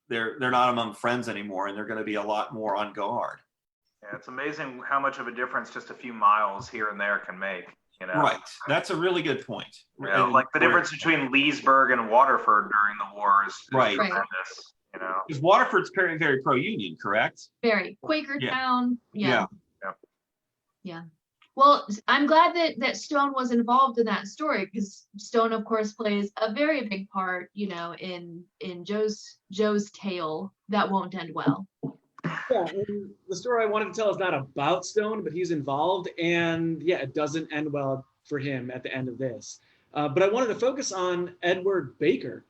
they're not among friends anymore, and they're going to be a lot more on guard. Yeah, it's amazing how much of a difference just a few miles here and there can make. Right. That's a really good point. Like the difference between Leesburg and Waterford during the war is tremendous. Because Waterford's very, very pro-Union, correct? Very. Quaker town. Yeah. Well, I'm glad that Stone was involved in that story, because Stone, of course, plays a very big part, in Joe's tale that won't end well. Yeah, and the story I wanted to tell is not about Stone, but he's involved, and it doesn't end well for him at the end of this. But I wanted to focus on Edward Baker.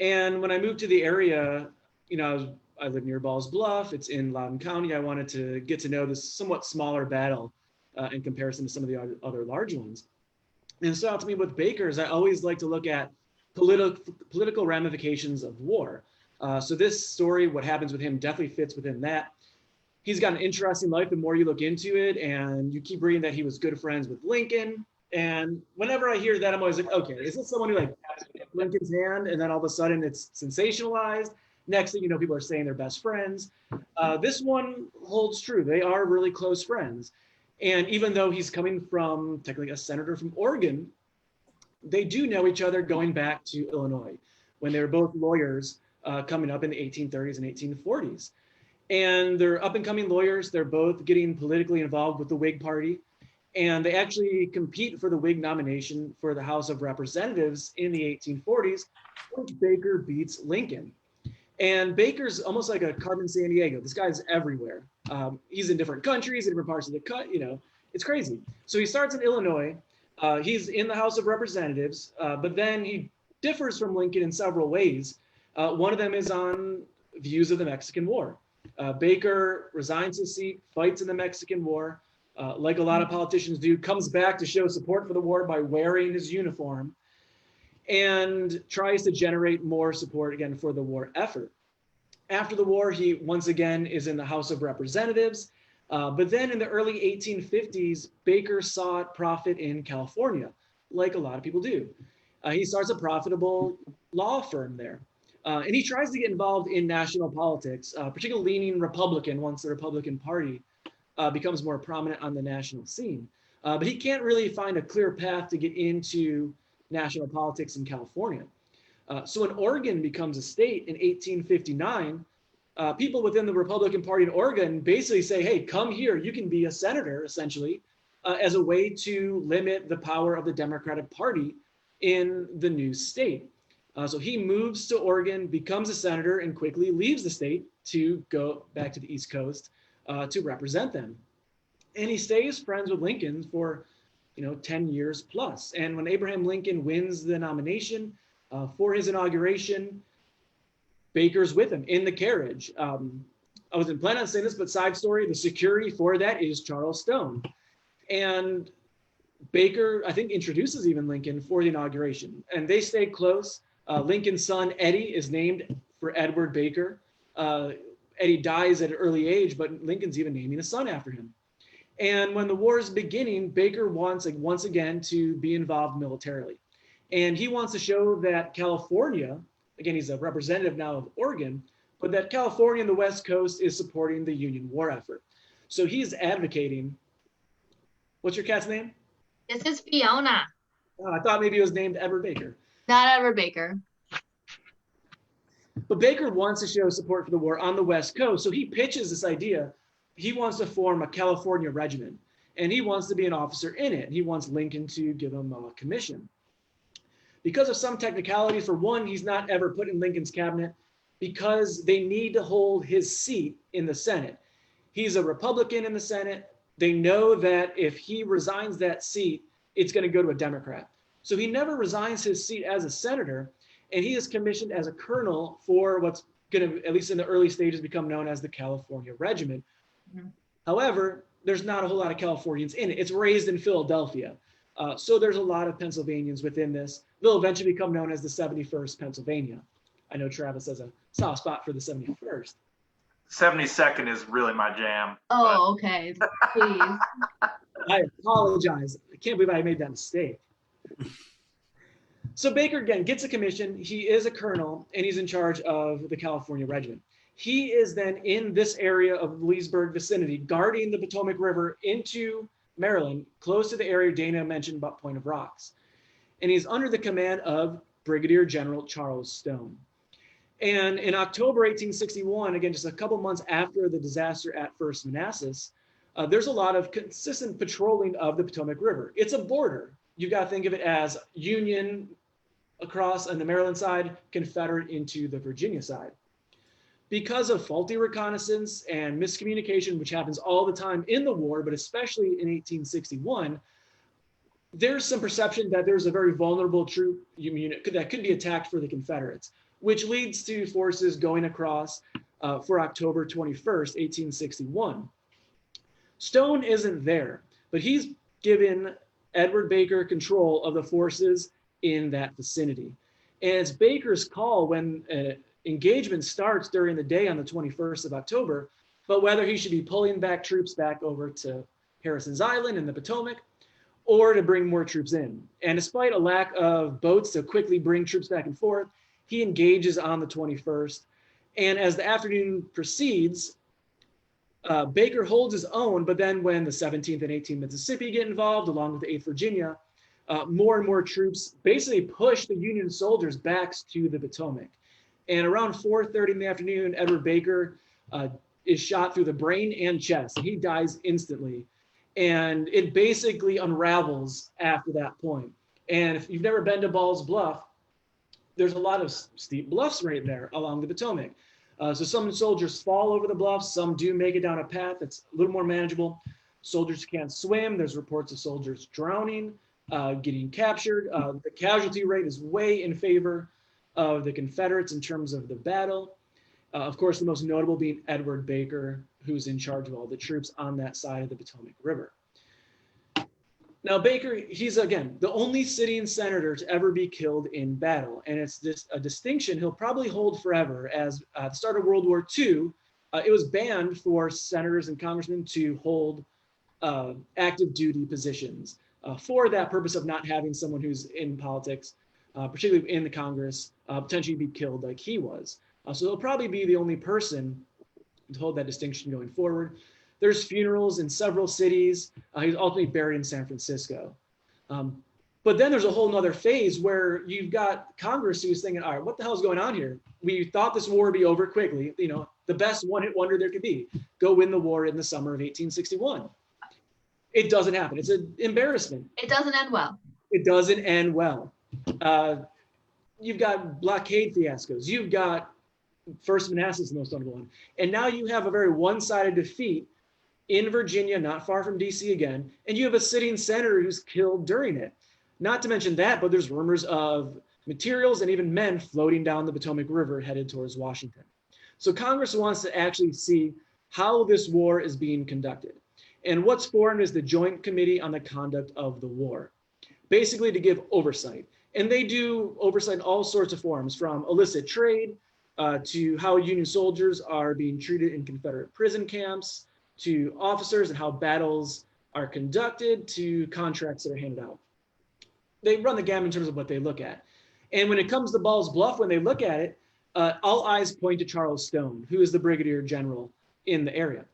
And when I moved to the area, I live near Balls Bluff. It's in Loudoun County. I wanted to get to know this somewhat smaller battle in comparison to some of the other large ones. And so out to me with Baker's, I always like to look at political ramifications of war. So this story, what happens with him, definitely fits within that. He's got an interesting life the more you look into it, and you keep reading that he was good friends with Lincoln. And whenever I hear that, I'm always like, okay, is this someone who Lincoln's hand, and then all of a sudden it's sensationalized? Next thing you know, people are saying they're best friends. This one holds true. They are really close friends. And even though he's coming from technically a senator from Oregon, they do know each other going back to Illinois when they were both lawyers coming up in the 1830s and 1840s. And they're up and coming lawyers. They're both getting politically involved with the Whig Party. And they actually compete for the Whig nomination for the House of Representatives in the 1840s, which Baker beats Lincoln. And Baker's almost like a Carmen Sandiego. This guy's everywhere. He's in different countries, in different parts of the cut, it's crazy. So he starts in Illinois. He's in the House of Representatives, but then he differs from Lincoln in several ways. One of them is on views of the Mexican War. Baker resigns his seat, fights in the Mexican War, like a lot of politicians do, comes back to show support for the war by wearing his uniform, and tries to generate more support again for the war effort. After the war, he once again is in the House of Representatives, but then in the early 1850s, Baker sought profit in California, like a lot of people do. He starts a profitable law firm there. And he tries to get involved in national politics, particularly leaning Republican once the Republican Party becomes more prominent on the national scene. But he can't really find a clear path to get into national politics in California. So when Oregon becomes a state in 1859, people within the Republican Party in Oregon basically say, hey, come here, you can be a senator, essentially, as a way to limit the power of the Democratic Party in the new state. So he moves to Oregon, becomes a senator, and quickly leaves the state to go back to the East Coast to represent them. And he stays friends with Lincoln for 10 years plus. And when Abraham Lincoln wins the nomination for his inauguration, Baker's with him in the carriage. I wasn't planning on saying this, but side story, the security for that is Charles Stone. And Baker, I think, introduces even Lincoln for the inauguration. And they stay close. Lincoln's son, Eddie, is named for Edward Baker. Eddie dies at an early age, but Lincoln's even naming a son after him. And when the war is beginning, Baker wants, once again, to be involved militarily. And he wants to show that California, again, he's a representative now of Oregon, but that California and the West Coast is supporting the Union war effort. So he's advocating, what's your cat's name? This is Fiona. Oh, I thought maybe it was named Edward Baker. Not Edward Baker. But Baker wants to show support for the war on the West Coast. So he pitches this idea. He wants to form a California regiment, and he wants to be an officer in it. He wants Lincoln to give him a commission. Because of some technicality, for one, he's not ever put in Lincoln's cabinet because they need to hold his seat in the Senate. He's a Republican in the Senate. They know that if he resigns that seat, it's going to go to a Democrat. So he never resigns his seat as a senator, and he is commissioned as a colonel for what's going to, at least in the early stages, become known as the California Regiment. Mm-hmm. However, there's not a whole lot of Californians in it. It's raised in Philadelphia. So there's a lot of Pennsylvanians within this. They'll eventually become known as the 71st Pennsylvania. I know Travis has a soft spot for the 71st. 72nd is really my jam. Oh, okay. Please. I apologize. I can't believe I made that mistake. So Baker, again, gets a commission. He is a colonel, and he's in charge of the California Regiment. He is then in this area of Leesburg vicinity, guarding the Potomac River into Maryland, close to the area Dana mentioned about Point of Rocks. And he's under the command of Brigadier General Charles Stone. And in October 1861, again, just a couple months after the disaster at First Manassas, there's a lot of consistent patrolling of the Potomac River. It's a border. You got to think of it as Union across on the Maryland side, Confederate into the Virginia side. Because of faulty reconnaissance and miscommunication, which happens all the time in the war, but especially in 1861, there's some perception that there's a very vulnerable troop unit that could be attacked for the Confederates, which leads to forces going across for October 21st, 1861. Stone isn't there, but he's given Edward Baker control of the forces in that vicinity. And it's Baker's call when engagement starts during the day on the 21st of October, but whether he should be pulling back troops back over to Harrison's Island in the Potomac or to bring more troops in. And despite a lack of boats to quickly bring troops back and forth, he engages on the 21st. And as the afternoon proceeds, Baker holds his own, but then when the 17th and 18th Mississippi get involved, along with the 8th Virginia, more and more troops basically push the Union soldiers back to the Potomac. And around 4:30 in the afternoon, Edward Baker is shot through the brain and chest. He dies instantly. And it basically unravels after that point. And if you've never been to Ball's Bluff, there's a lot of steep bluffs right there along the Potomac. So some soldiers fall over the bluffs. Some do make it down a path that's a little more manageable. Soldiers can't swim. There's reports of soldiers drowning, getting captured. The casualty rate is way in favor of the Confederates in terms of the battle. Of course, the most notable being Edward Baker, who's in charge of all the troops on that side of the Potomac River. Now, Baker, he's, again, the only sitting senator to ever be killed in battle. And it's a distinction he'll probably hold forever, as at the start of World War II, it was banned for senators and congressmen to hold active duty positions for that purpose of not having someone who's in politics, particularly in the Congress, potentially be killed like he was. So he'll probably be the only person to hold that distinction going forward. There's funerals in several cities. He's ultimately buried in San Francisco. But then there's a whole nother phase where you've got Congress who's thinking, all right, what the hell is going on here? We thought this war would be over quickly. You know, the best one-hit wonder there could be. Go win the war in the summer of 1861. It doesn't happen. It's an embarrassment. It doesn't end well. It doesn't end well. you've got blockade fiascos, you've got First Manassas, the most notable one. And now you have a very one-sided defeat in Virginia, not far from DC again, and you have a sitting senator who's killed during it. Not to mention that, but there's rumors of materials and even men floating down the Potomac River headed towards Washington. So Congress wants to actually see how this war is being conducted. And what's formed is the Joint Committee on the Conduct of the War, basically to give oversight. And they do oversight in all sorts of forms, from illicit trade to how Union soldiers are being treated in Confederate prison camps, to officers and how battles are conducted, to contracts that are handed out. They run the gamut in terms of what they look at. And when it comes to Ball's Bluff, when they look at it, all eyes point to Charles Stone, who is the brigadier general in the area.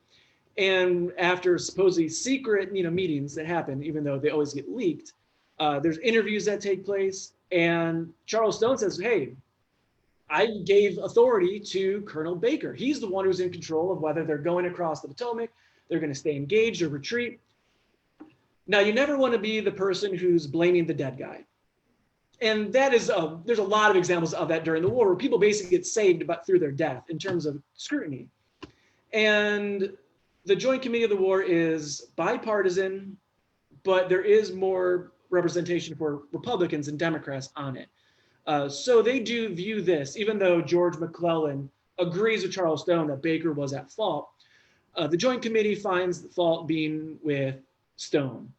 And after supposedly secret meetings that happen, even though they always get leaked, there's interviews that take place. And Charles Stone says, hey, I gave authority to Colonel Baker. He's the one who's in control of whether they're going across the Potomac, they're going to stay engaged or retreat. Now, you never want to be the person who's blaming the dead guy. And that is, there's a lot of examples of that during the war where people basically get saved through their death in terms of scrutiny. And the Joint Committee of the War is bipartisan, but there is more representation for Republicans and Democrats on it. So they do view this, even though George McClellan agrees with Charles Stone that Baker was at fault, the Joint Committee finds the fault being with Stone.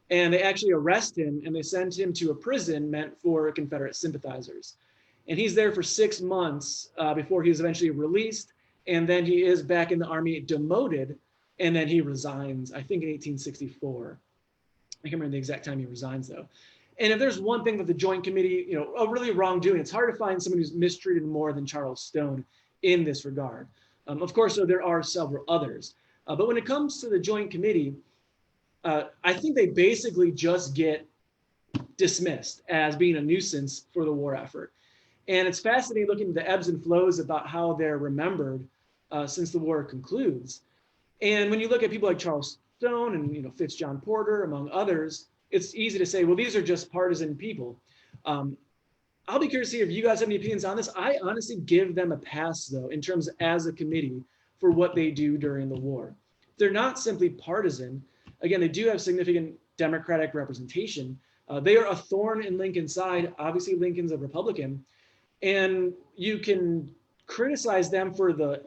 And they actually arrest him and they send him to a prison meant for Confederate sympathizers. And he's there for 6 months before he's eventually released. And then he is back in the Army, demoted, and then he resigns, I think in 1864. I can't remember the exact time he resigns though. And if there's one thing that the Joint Committee, a really wrongdoing, it's hard to find someone who's mistreated more than Charles Stone in this regard. Of course, so there are several others. But when it comes to the Joint Committee, I think they basically just get dismissed as being a nuisance for the war effort. And it's fascinating looking at the ebbs and flows about how they're remembered since the war concludes. And when you look at people like Charles Stone and Fitz John Porter, among others, it's easy to say, well, these are just partisan people. I'll be curious to hear if you guys have any opinions on this. I honestly give them a pass, though, in terms of as a committee for what they do during the war. They're not simply partisan. Again, they do have significant Democratic representation. They are a thorn in Lincoln's side. Obviously, Lincoln's a Republican. And you can criticize them for the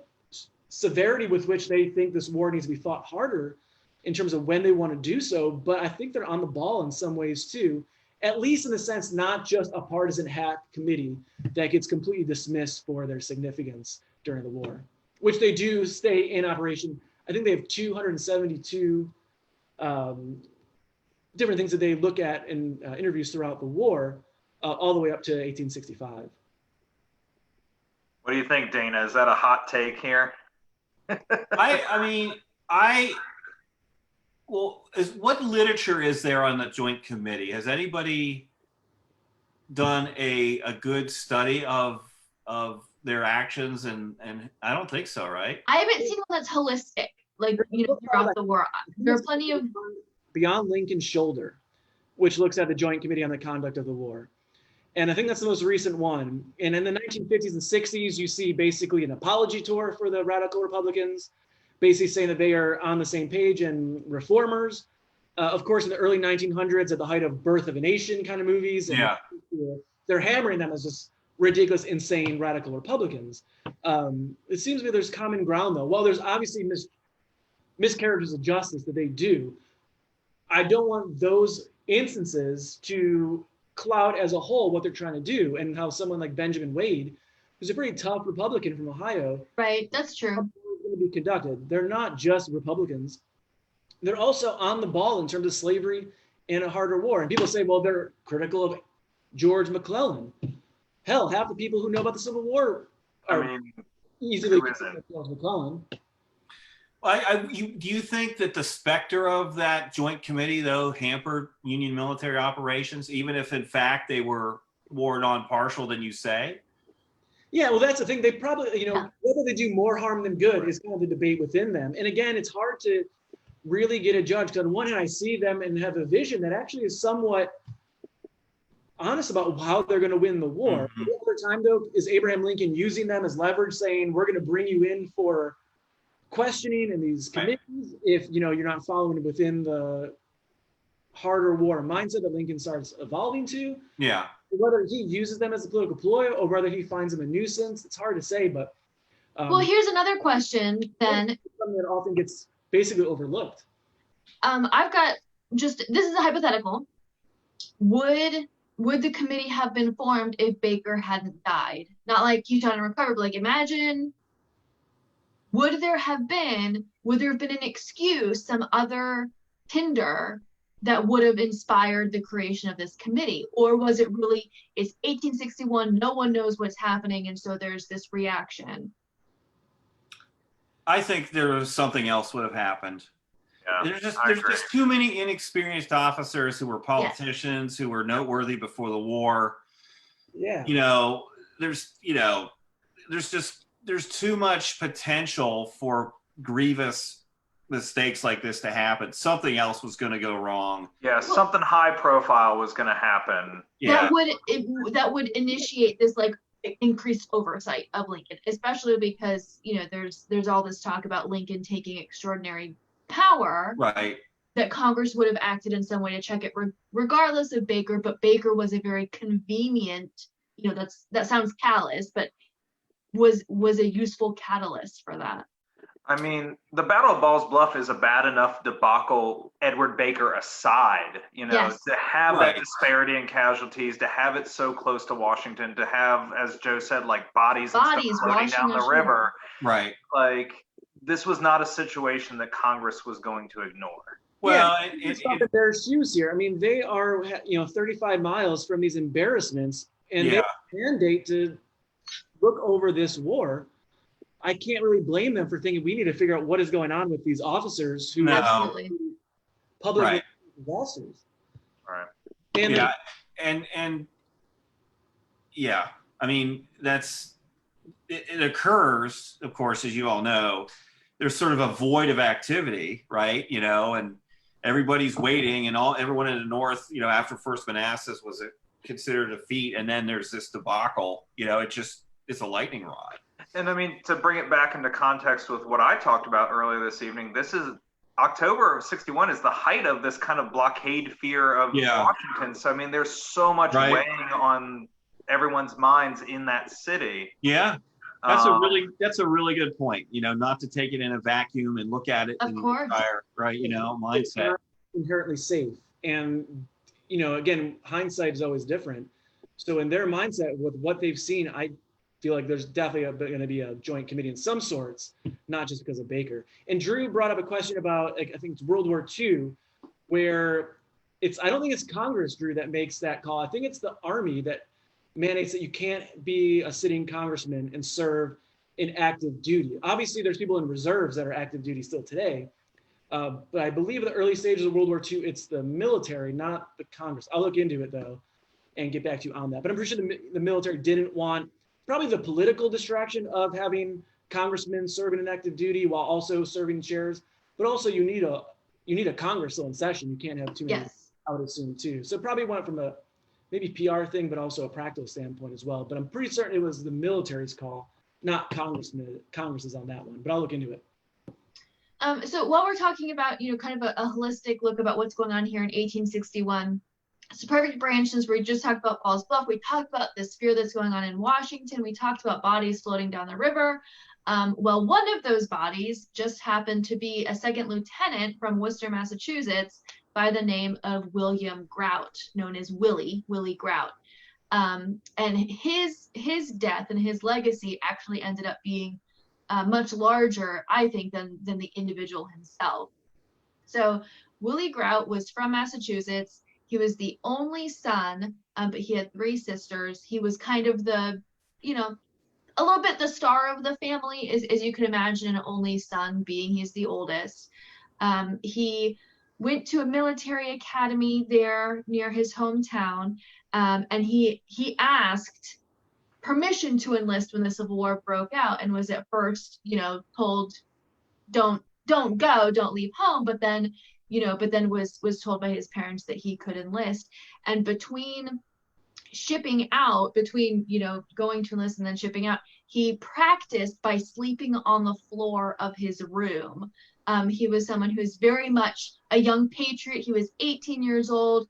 severity with which they think this war needs to be fought harder in terms of when they want to do so, but I think they're on the ball in some ways too, at least in the sense, not just a partisan hack committee that gets completely dismissed for their significance during the war, which they do stay in operation. I think they have 272 different things that they look at in interviews throughout the war, all the way up to 1865. What do you think, Dana? Is that a hot take here? What literature is there on the Joint Committee? Has anybody done a good study of their actions? And I don't think so, right? I haven't seen one that's holistic, throughout the war. There are plenty of Beyond Lincoln's Shoulder, which looks at the Joint Committee on the Conduct of the War. And I think that's the most recent one. And in the 1950s and 60s, you see basically an apology tour for the radical Republicans, basically saying that they are on the same page and reformers. Of course, in the early 1900s, at the height of Birth of a Nation kind of movies, and they're hammering them as just ridiculous, insane radical Republicans. It seems to me there's common ground, though. While there's obviously miscarriages of justice that they do, I don't want those instances to cloud as a whole what they're trying to do, and how someone like Benjamin Wade, who's a pretty tough Republican from Ohio, right, that's true, going to be conducted. They're not just Republicans. They're also on the ball in terms of slavery and a harder war. And people say, well, they're critical of George McClellan. Hell, half the people who know about the Civil War are easily critical of George McClellan. Do you think that the specter of that Joint Committee, though, hampered Union military operations, even if in fact they were more non-partial than you say? Yeah, well, that's the thing. They probably, whether they do more harm than good is kind of the debate within them. And again, it's hard to really get a judge. On one hand, I see them and have a vision that actually is somewhat honest about how they're going to win the war. Mhm. At the other time, though, is Abraham Lincoln using them as leverage, saying, we're going to bring you in for questioning in these Right. committees if you're not following within the harder war mindset that Lincoln starts evolving to? Yeah. Whether he uses them as a political ploy or whether he finds them a nuisance, it's hard to say. But Well, here's another question then. something that often gets basically overlooked. I've got this is a hypothetical. Would the committee have been formed if Baker hadn't died? Not like Utah and recover, but like imagine, would there have been an excuse, some other tinder that would have inspired the creation of this committee? Or was it really, it's 1861, no one knows what's happening, and so there's this reaction? I think there was something else would have happened. Yeah, There's just too many inexperienced officers who were politicians, who were noteworthy before the war. Yeah. There's too much potential for grievous mistakes like this to happen. Something else was going to go wrong. Yeah, something high profile was going to happen. Yeah. That would initiate this like increased oversight of Lincoln, especially because there's all this talk about Lincoln taking extraordinary power, Right, that Congress would have acted in some way to check it regardless of Baker, but Baker was a very convenient, that sounds callous, but was a useful catalyst for that. I mean, the Battle of Ball's Bluff is a bad enough debacle, Edward Baker aside, Yes. to have Right. that disparity in casualties, to have it so close to Washington, to have, as Joe said, like bodies and stuff floating washing down the ashore. river. right. Like, this was not a situation that Congress was going to ignore. Well, It's not that their shoes here. I mean, they are 35 miles from these embarrassments, and they mandate to look over this war. I can't really blame them for thinking we need to figure out what is going on with these officers who No. are Absolutely. public Right. disasters. Right. And yeah, and yeah, I mean, it occurs, of course, as you all know. There's sort of a void of activity, right? And everybody's waiting, and everyone in the North, after First Manassas was considered a defeat, and then there's this debacle. It's a lightning rod. And I mean, to bring it back into context with what I talked about earlier this evening, this is October of 61 is the height of this kind of blockade fear of Washington. So, I mean, there's so much weighing on everyone's minds in that city. Yeah. That's a really good point. Not to take it in a vacuum and look at it Of in course. the entire, right, mindset. inherently safe. And, again, hindsight is always different. So in their mindset with what they've seen, I feel like there's definitely going to be a joint committee in some sorts, not just because of Baker. And Drew brought up a question about, I think it's World War II, where I don't think it's Congress, Drew, that makes that call. I think it's the Army that mandates that you can't be a sitting congressman and serve in active duty. Obviously, there's people in reserves that are active duty still today. But I believe in the early stages of World War II, it's the military, not the Congress. I'll look into it, though, and get back to you on that. But I'm pretty sure the military didn't want probably the political distraction of having congressmen serving in active duty while also serving chairs. But also, you need a Congress still in session. You can't have too many, I would assume, too. So probably went from a maybe PR thing, but also a practical standpoint as well. But I'm pretty certain it was the military's call, not Congress's on that one. But I'll look into it. So while we're talking about, kind of a holistic look about what's going on here in 1861, it's a perfect branch since we just talked about Ball's Bluff. We talked about this fear that's going on in Washington. We talked about bodies floating down the river. Well, one of those bodies just happened to be a second lieutenant from Worcester, Massachusetts, by the name of William Grout, known as Willie Grout. And his death and his legacy actually ended up being much larger, I think, than the individual himself. So Willie Grout was from Massachusetts. He was the only son, but he had 3 sisters. He was kind of the, a little bit the star of the family, as you can imagine, an only son being he's the oldest. He went to a military academy there near his hometown, and he asked permission to enlist when the Civil War broke out, and was at first, told, don't go, don't leave home, but then was told by his parents that he could enlist. And between shipping out, between, you know, going to enlist and then shipping out, he practiced by sleeping on the floor of his room. He was someone who was very much a young patriot. He was 18 years old.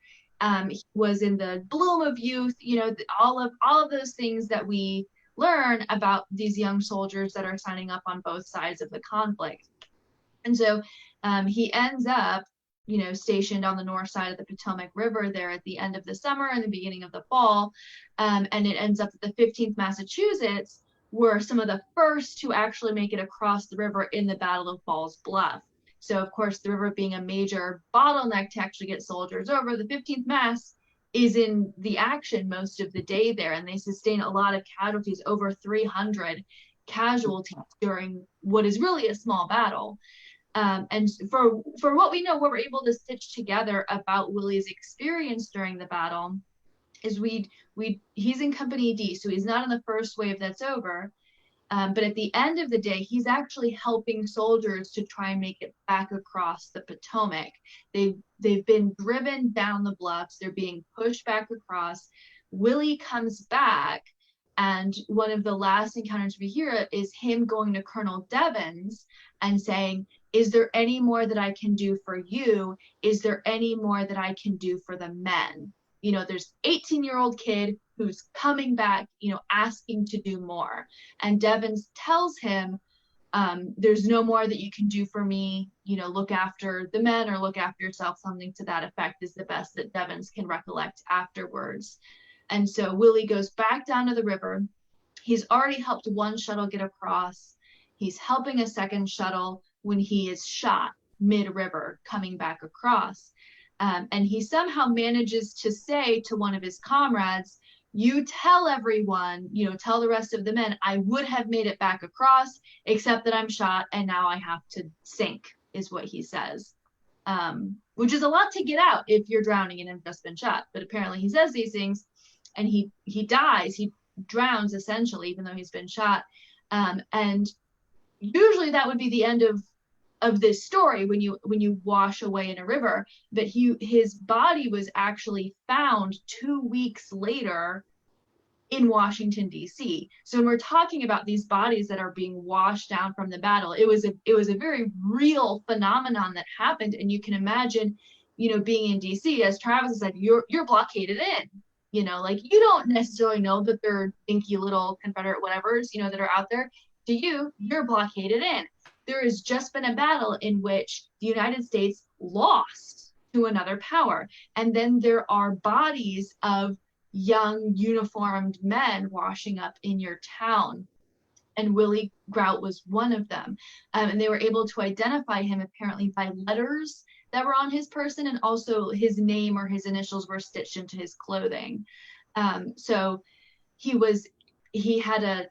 He was in the bloom of youth, you know, all of those things that we learn about these young soldiers that are signing up on both sides of the conflict. And so he ends up, you know, stationed on the north side of the Potomac River there at the end of the summer and the beginning of the fall. And it ends up that the 15th Massachusetts were some of the first to actually make it across the river in the Battle of Falls Bluff. So, of course, the river being a major bottleneck to actually get soldiers over, the 15th Mass is in the action most of the day there, and they sustain a lot of casualties, over 300 casualties during what is really a small battle. And for what we know, what we're able to stitch together about Willie's experience during the battle is he's in Company D, so he's not in the first wave that's over. But at the end of the day, he's actually helping soldiers to try and make it back across the Potomac. They've been driven down the bluffs. They're being pushed back across. Willie comes back, and one of the last encounters we hear is him going to Colonel Devens and saying, "Is there any more that I can do for you? Is there any more that I can do for the men?" You know, there's 18-year-old kid who's coming back, you know, asking to do more. And Devens tells him, there's no more that you can do for me, you know, look after the men or look after yourself, something to that effect is the best that Devens can recollect afterwards. And so Willie goes back down to the river. He's already helped one shuttle get across. He's helping a second shuttle when he is shot mid-river coming back across. And he somehow manages to say to one of his comrades, "You tell everyone, you know, tell the rest of the men, I would have made it back across, except that I'm shot and now I have to sink," is what he says. Which is a lot to get out if you're drowning and have just been shot. But apparently he says these things and he dies, he drowns essentially, even though he's been shot. And usually that would be the end of this story when you wash away in a river, but his body was actually found 2 weeks later in Washington, D.C. So when we're talking about these bodies that are being washed down from the battle, it was a very real phenomenon that happened. And you can imagine, you know, being in D.C., as Travis said, you're blockaded in, you know, like you don't necessarily know that they're dinky little Confederate whatevers, you know, that are out there. To you, you're blockaded in. There has just been a battle in which the United States lost to another power. And then there are bodies of young uniformed men washing up in your town. And Willie Grout was one of them. And they were able to identify him apparently by letters that were on his person, and also his name or his initials were stitched into his clothing. So he had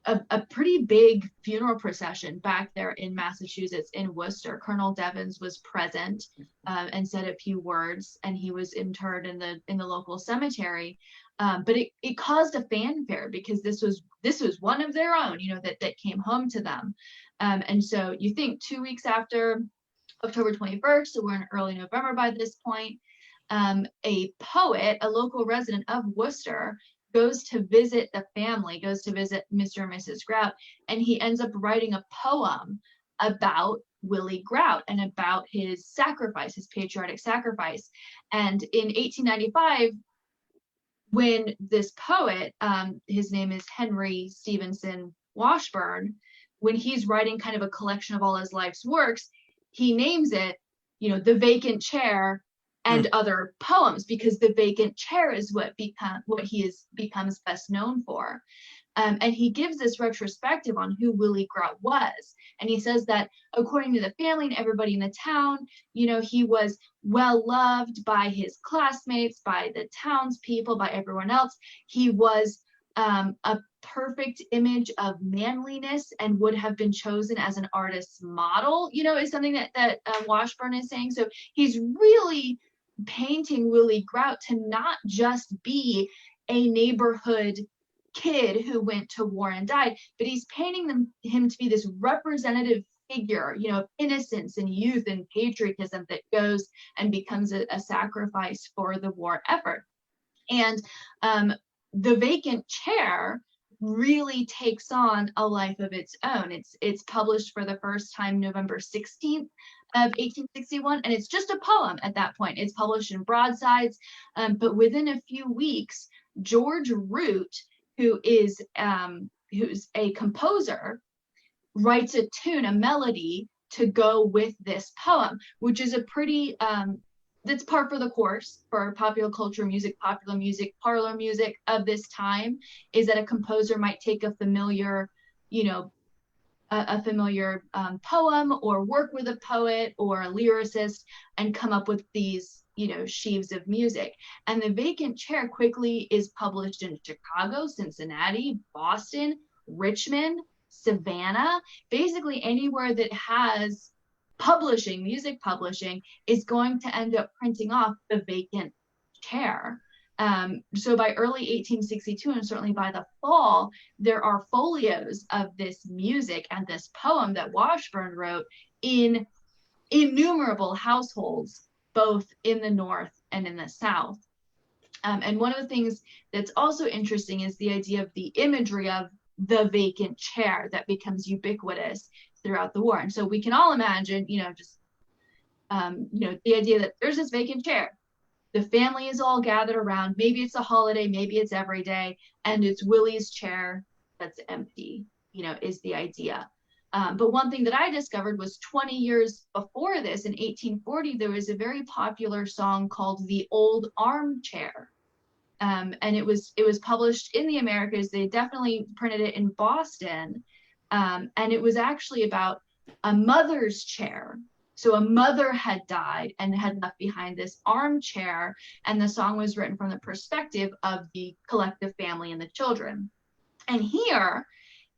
a pretty big funeral procession back there in Massachusetts, in Worcester. Colonel Devens was present and said a few words, and he was interred in the local cemetery. But it caused a fanfare because this was one of their own, you know, that came home to them. And so you think 2 weeks after October 21st, so we're in early November by this point, a poet, a local resident of Worcester, goes to visit the family, goes to visit Mr. and Mrs. Grout, and he ends up writing a poem about Willie Grout and about his sacrifice, his patriotic sacrifice. And in 1895, when this poet, his name is Henry Stevenson Washburn, when he's writing kind of a collection of all his life's works, he names it, you know, The Vacant Chair and other poems, because the vacant chair is what he becomes best known for. And he gives this retrospective on who Willie Grout was. And he says that according to the family and everybody in the town, you know, he was well loved by his classmates, by the townspeople, by everyone else. He was a perfect image of manliness and would have been chosen as an artist's model, you know, is something that Washburn is saying. So he's really painting Willie Grout to not just be a neighborhood kid who went to war and died, but he's painting him to be this representative figure, you know, of innocence and youth and patriotism that goes and becomes a sacrifice for the war effort. And the vacant chair really takes on a life of its own. It's published for the first time November 16th of 1861, and it's just a poem at that point. It's published in broadsides, but within a few weeks, George Root, who's a composer, writes a tune, a melody to go with this poem, which is a pretty that's par for the course for popular culture music, popular music, parlor music of this time, is that a composer might take a familiar, a familiar poem, or work with a poet or a lyricist and come up with these, sheaves of music. And the vacant chair quickly is published in Chicago, Cincinnati, Boston, Richmond, Savannah, basically anywhere that has publishing, music publishing, is going to end up printing off the vacant chair. So by early 1862, and certainly by the fall, there are folios of this music and this poem that Washburn wrote in innumerable households, both in the North and in the South. And one of the things that's also interesting is the idea of the imagery of the vacant chair that becomes ubiquitous throughout the war. And so we can all imagine, the idea that there's this vacant chair. The family is all gathered around. Maybe it's a holiday, maybe it's every day, and it's Willie's chair that's empty, is the idea. But one thing that I discovered was 20 years before this, in 1840, there was a very popular song called The Old Armchair. And it was published in the Americas. They definitely printed it in Boston. And it was actually about a mother's chair. So a mother had died and had left behind this armchair, and the song was written from the perspective of the collective family and the children. And here,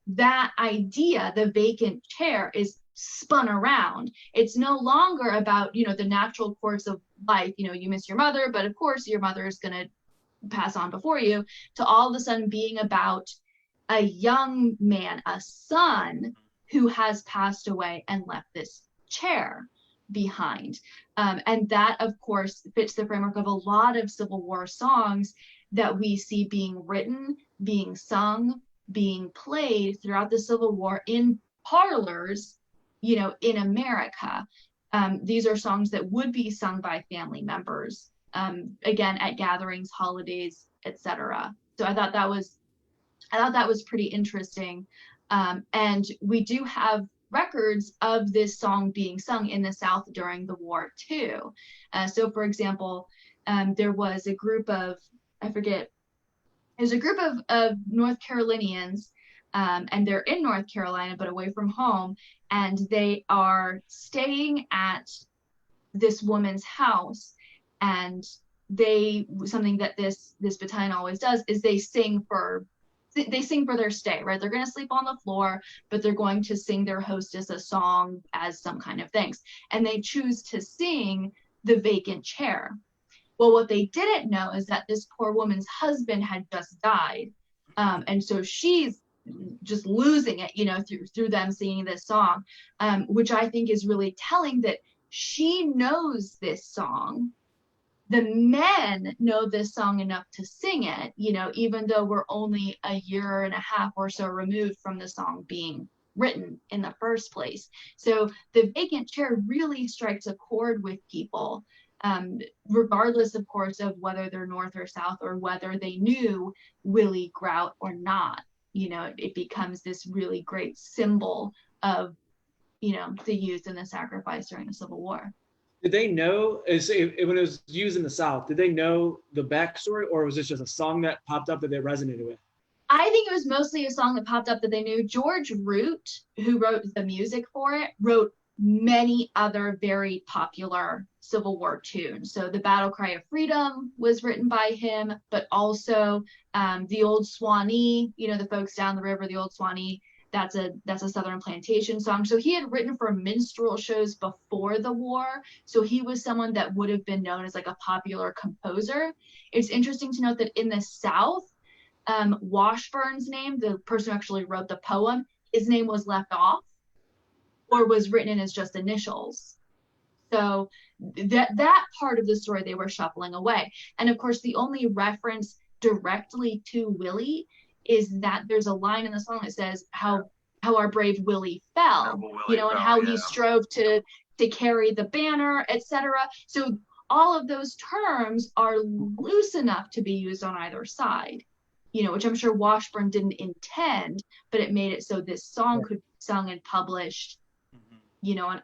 that idea, the vacant chair, is spun around. It's no longer about, the natural course of life. You miss your mother, but of course your mother is going to pass on before you, to all of a sudden being about a young man, a son, who has passed away and left this chair behind. And that, of course, fits the framework of a lot of Civil War songs that we see being written, being sung, being played throughout the Civil War in parlors, in America. These are songs that would be sung by family members, again, at gatherings, holidays, etc. So I thought that was pretty interesting. And we do have records of this song being sung in the South during the war too. So for example, there was a group of, of North Carolinians, and they're in North Carolina, but away from home. And they are staying at this woman's house, and something that this battalion always does is they sing for their stay, right? They're going to sleep on the floor, but they're going to sing their hostess a song as some kind of thanks. And they choose to sing The Vacant Chair. Well, what they didn't know is that this poor woman's husband had just died. And so she's just losing it, through them singing this song, which I think is really telling that she knows this song. The men know this song enough to sing it, even though we're only a year and a half or so removed from the song being written in the first place. So the vacant chair really strikes a chord with people, regardless, of course, of whether they're North or South, or whether they knew Willie Grout or not. It becomes this really great symbol of, the youth and the sacrifice during the Civil War. Did they know, when it was used in the South, did they know the backstory, or was this just a song that popped up that they resonated with? I think it was mostly a song that popped up that they knew. George Root, who wrote the music for it, wrote many other very popular Civil War tunes. So the Battle Cry of Freedom was written by him, but also the Old Swanee, the folks down the river, the Old Swanee, that's a Southern plantation song. So he had written for minstrel shows before the war. So he was someone that would have been known as like a popular composer. It's interesting to note that in the South, Washburn's name, the person who actually wrote the poem, his name was left off or was written in as just initials. So that part of the story they were shuffling away. And of course, the only reference directly to Willie is that there's a line in the song that says how our brave Willie fell, Willie and fell, how yeah. he strove to carry the banner, etc. So all of those terms are loose enough to be used on either side, which I'm sure Washburn didn't intend, but it made it so this song could be sung and published,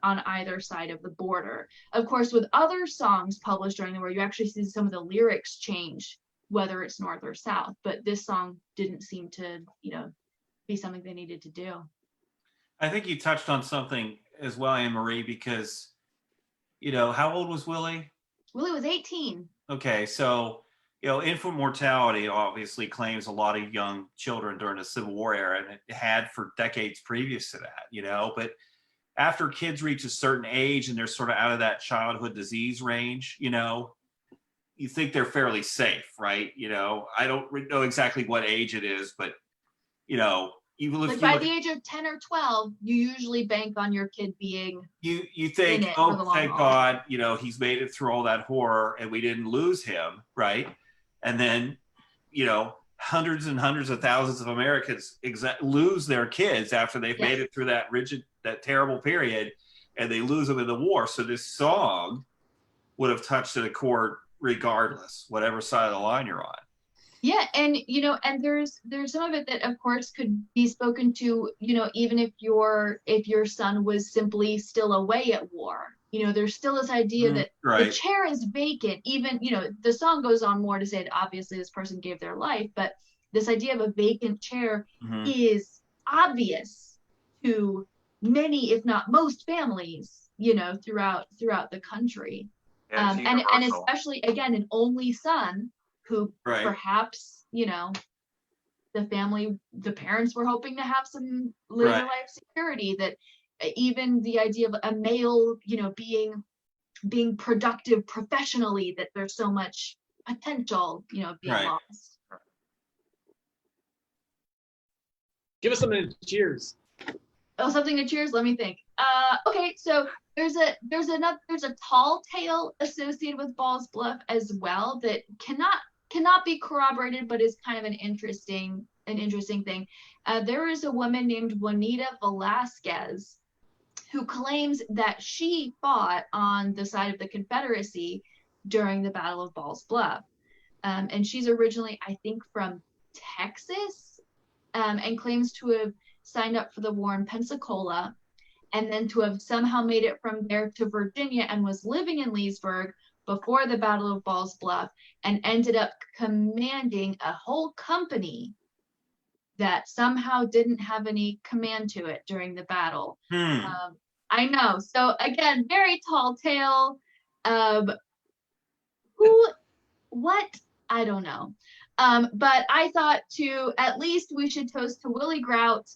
on either side of the border. Of course, with other songs published during the war, you actually see some of the lyrics change, whether it's north or south, but this song didn't seem to, be something they needed to do. I think you touched on something as well, Anne-Marie, because, how old was Willie? Willie was 18. Okay, so, infant mortality obviously claims a lot of young children during the Civil War era, and it had for decades previous to that, but after kids reach a certain age and they're sort of out of that childhood disease range, you think they're fairly safe, right? I don't know exactly what age it is, but, even if by the age of 10 or 12, you usually bank on your kid being you think, oh, thank God, he's made it through all that horror and we didn't lose him, right? And then, hundreds and hundreds of thousands of Americans lose their kids after they've made it through that terrible period, and they lose them in the war. So this song would have touched at a chord regardless, whatever side of the line you're on. Yeah, and and there's some of it that of course could be spoken to, even if your son was simply still away at war. There's still this idea that the chair is vacant. Even, the song goes on more to say that obviously this person gave their life, but this idea of a vacant chair is obvious to many, if not most families, throughout the country. Yeah, and especially, again, an only son who perhaps, the parents were hoping to have some later life security, that even the idea of a male, being productive professionally, that there's so much potential, being lost. Give us something to cheers. Oh, something to cheers. Let me think. Okay, so there's a tall tale associated with Ball's Bluff as well that cannot be corroborated, but is kind of an interesting thing. There is a woman named Juanita Velazquez who claims that she fought on the side of the Confederacy during the Battle of Ball's Bluff. And she's originally, I think, from Texas, and claims to have signed up for the war in Pensacola, and then to have somehow made it from there to Virginia, and was living in Leesburg before the Battle of Ball's Bluff, and ended up commanding a whole company that somehow didn't have any command to it during the battle. I know. So again, very tall tale. What? I don't know. But I thought at least we should toast to Willie Grout,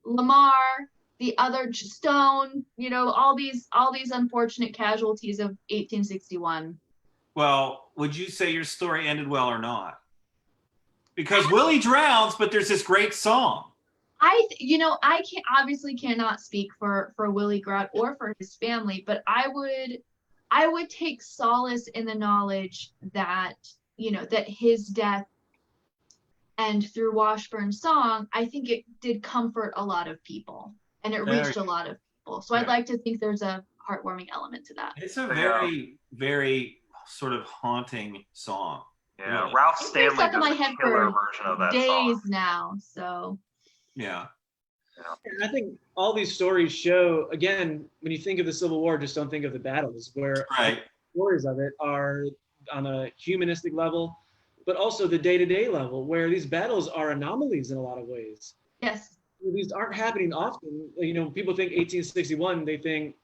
Lamar, the other Stone, all these unfortunate casualties of 1861. Well, would you say your story ended well or not? Because Willie drowns, but there's this great song. I cannot speak for Willie Grout or for his family, but I would take solace in the knowledge that, that his death, and through Washburn's song, I think it did comfort a lot of people, and it reached a lot of people. So I'd like to think there's a heartwarming element to that. It's a very, very sort of haunting song. Yeah, really. Ralph Stanley does a killer version of that days song. Now, so. Yeah. And I think all these stories show, again, when you think of the Civil War, just don't think of the battles, where stories of it are on a humanistic level, but also the day-to-day level, where these battles are anomalies in a lot of ways. Yes. These aren't happening often. People think 1861, they think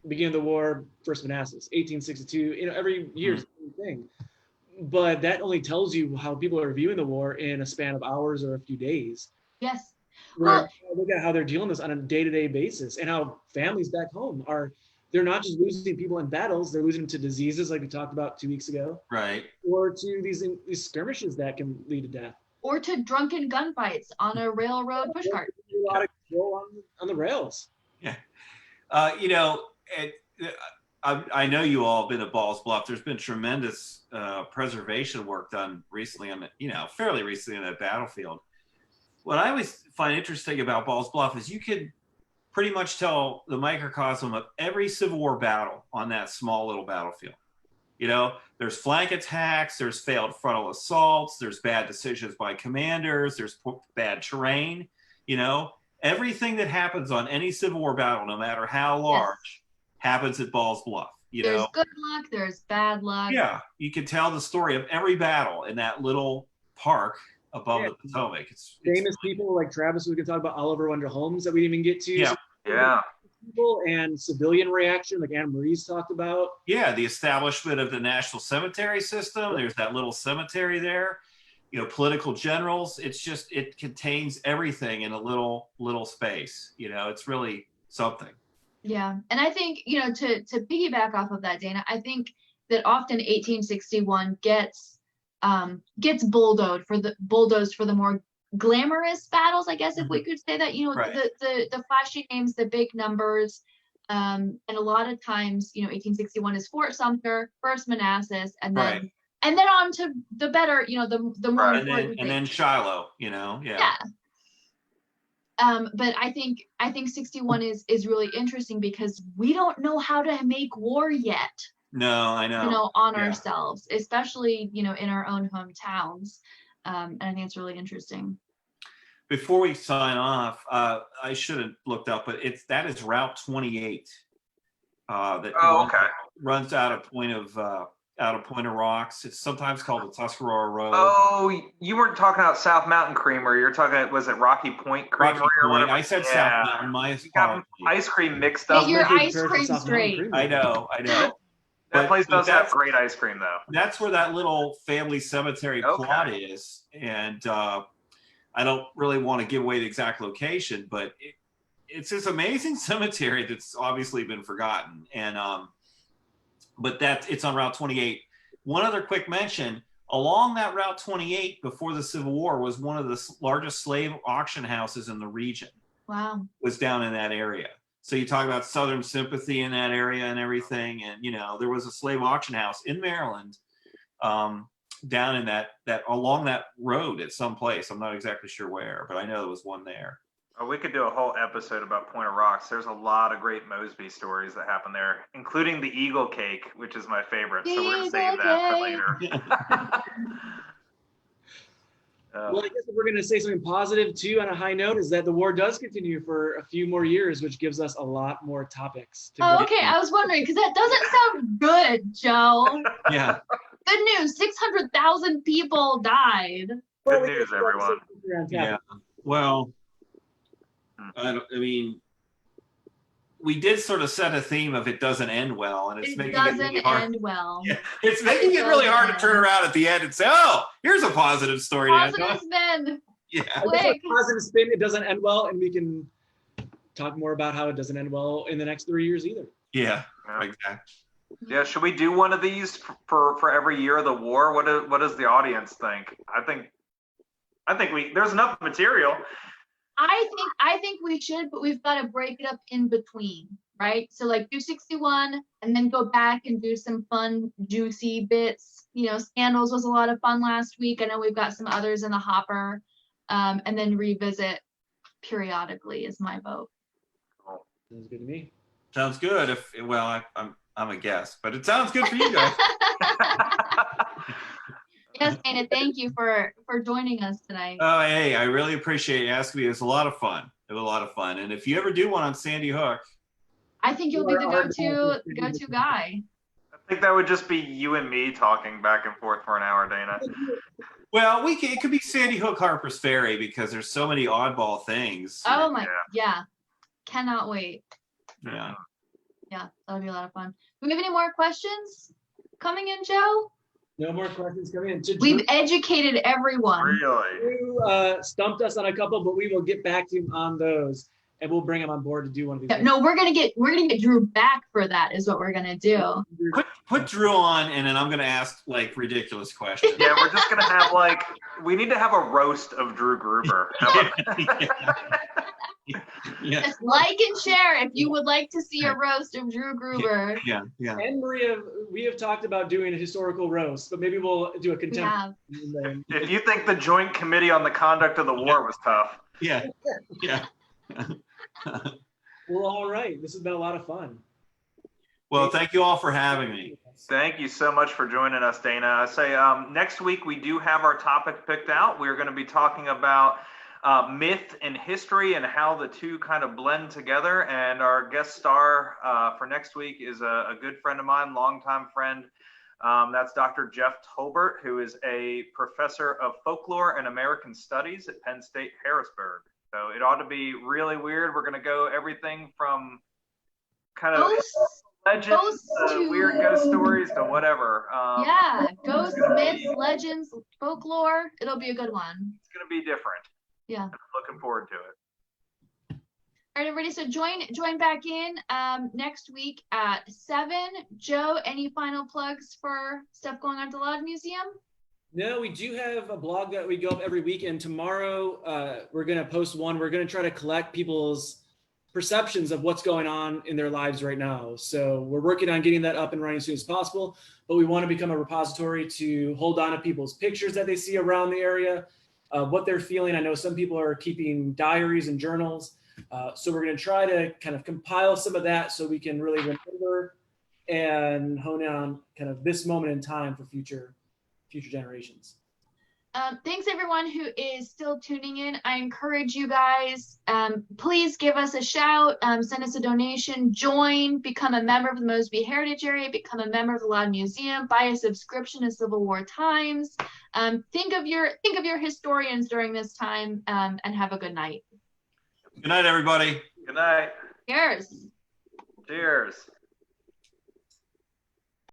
beginning of the war, First Manassas, 1862, every year's the same thing. But that only tells you how people are viewing the war in a span of hours or a few days. Yes. Look at how they're dealing with this on a day-to-day basis, and how families back home they're not just losing people in battles, they're losing them to diseases like we talked about 2 weeks ago. Right. Or to these skirmishes that can lead to death. Or to drunken gunfights on a railroad pushcart. A lot of control on the rails. Yeah. I know you all have been at Balls Bluff. There's been tremendous preservation work done recently fairly recently on that battlefield. What I always find interesting about Balls Bluff is you could pretty much tell the microcosm of every Civil War battle on that small little battlefield. There's flank attacks, there's failed frontal assaults, there's bad decisions by commanders, there's bad terrain. Everything that happens on any Civil War battle, no matter how large, happens at Balls Bluff. There's good luck, there's bad luck. Yeah, you can tell the story of every battle in that little park above the Potomac. It's famous people like Travis, we can talk about Oliver Wendell Holmes that we didn't even get to. Yeah. People and civilian reaction, like Anna Marie's talked about. Yeah, the establishment of the National Cemetery System. There's that little cemetery there. Political generals. It contains everything in a little space. It's really something. Yeah, and I think to piggyback off of that, Dana, I think that often 1861 gets bulldozed for the more glamorous battles, I guess, if we could say that. Right. The flashy names, the big numbers, and a lot of times 1861 is Fort Sumter, First Manassas, and then on to the better, the more important and then Shiloh. Yeah. But I think 61 is really interesting because we don't know how to make war yet. No, I know. On ourselves, especially in our own hometowns. And I think it's really interesting. Before we sign off, I should have looked up, but that is Route 28. Runs out of Point of Rocks. It's sometimes called the Tuscarora Road. Oh, you weren't talking about South Mountain Creamery. You're talking, was it Rocky Point Creamery or whatever? I said South Mountain. You got ice cream mixed up. Get your ice cream straight. I know. That place does have great ice cream, though. That's where that little family cemetery plot is. And I don't really want to give away the exact location, but it's this amazing cemetery that's obviously been forgotten. And but it's on Route 28. One other quick mention, along that Route 28 before the Civil War was one of the largest slave auction houses in the region. Wow. Was down in that area. So you talk about Southern sympathy in that area and everything. And, there was a slave auction house in Maryland down in that along that road at some place. I'm not exactly sure where, but I know there was one there. Oh, we could do a whole episode about Point of Rocks. There's a lot of great Mosby stories that happen there, including the Eagle Cake, which is my favorite. So we're going to save that for later. Well, I guess if we're going to say something positive too on a high note is that the war does continue for a few more years, which gives us a lot more topics. Okay. I was wondering because that doesn't sound good, Joe. Yeah. Good news. 600,000 people died. Good news, everyone. Yeah. Well, we did sort of set a theme of it doesn't end well, and it's making it really hard. End well. Yeah, it's making it really hard to turn around at the end and say, "Oh, here's a positive story." Positive spin. Yeah. Quick. Positive spin. It doesn't end well, and we can talk more about how it doesn't end well in the next 3 years either. Yeah. Exactly. Yeah. Should we do one of these for every year of the war? What does the audience think? I think there's enough material. I think we should, but we've got to break it up in between, right? So do 61 and then go back and do some fun, juicy bits. Scandals was a lot of fun last week. I know we've got some others in the hopper, and then revisit periodically is my vote. Sounds good to me. Sounds good. I'm a guest, but it sounds good for you guys. Yes, Dana, thank you for joining us tonight. Oh, hey, I really appreciate you asking me. It was a lot of fun. And if you ever do one on Sandy Hook, I think you'll be the go-to guy. I think that would just be you and me talking back and forth for an hour, Dana. Well, it could be Sandy Hook, Harper's Ferry because there's so many oddball things. Oh my, yeah. Cannot wait. Yeah. Yeah, that'll be a lot of fun. Do we have any more questions coming in, Joe? No more questions coming in. We've educated everyone. Really? You stumped us on a couple, but we will get back to him on those, and we'll bring him on board to do one of these. No, we're gonna get Drew back for that. Is what we're gonna do. Put Drew on, and then I'm gonna ask ridiculous questions. Yeah, we're just gonna have we need to have a roast of Drew Gruber. Yeah. Just like and share if you would like to see a roast of Drew Gruber. Yeah. And Maria, we have talked about doing a historical roast, but maybe we'll do a contemporary. If you think the Joint Committee on the Conduct of the War was tough. Yeah. Well, all right. This has been a lot of fun. Well, thank you all for having me. Thank you so much for joining us, Dana. I say next week we do have our topic picked out. We're going to be talking about myth and history and how the two kind of blend together. And our guest star for next week is a good friend of mine, longtime friend. That's Dr. Jeff Tolbert, who is a professor of folklore and American studies at Penn State Harrisburg. So it ought to be really weird. We're going to go everything from kind of legends to weird ghost stories to whatever. Yeah, ghosts, myths, legends, folklore. It'll be a good one. It's going to be different. Yeah. I'm looking forward to it. All right, everybody. So join back in next week at 7. Joe, any final plugs for stuff going on at the Loudoun Museum? No, we do have a blog that we go up every week, and tomorrow we're going to post one. We're going to try to collect people's perceptions of what's going on in their lives right now. So we're working on getting that up and running as soon as possible, but we want to become a repository to hold on to people's pictures that they see around the area, what they're feeling. I know some people are keeping diaries and journals. So we're going to try to kind of compile some of that so we can really remember and hone in on kind of this moment in time for future generations. Thanks everyone who is still tuning in. I encourage you guys, please give us a shout, send us a donation, join, become a member of the Mosby Heritage Area, become a member of the Loudoun Museum, buy a subscription to Civil War Times. Think of your historians during this time, and have a good night. Good night, everybody. Good night. Cheers. Cheers.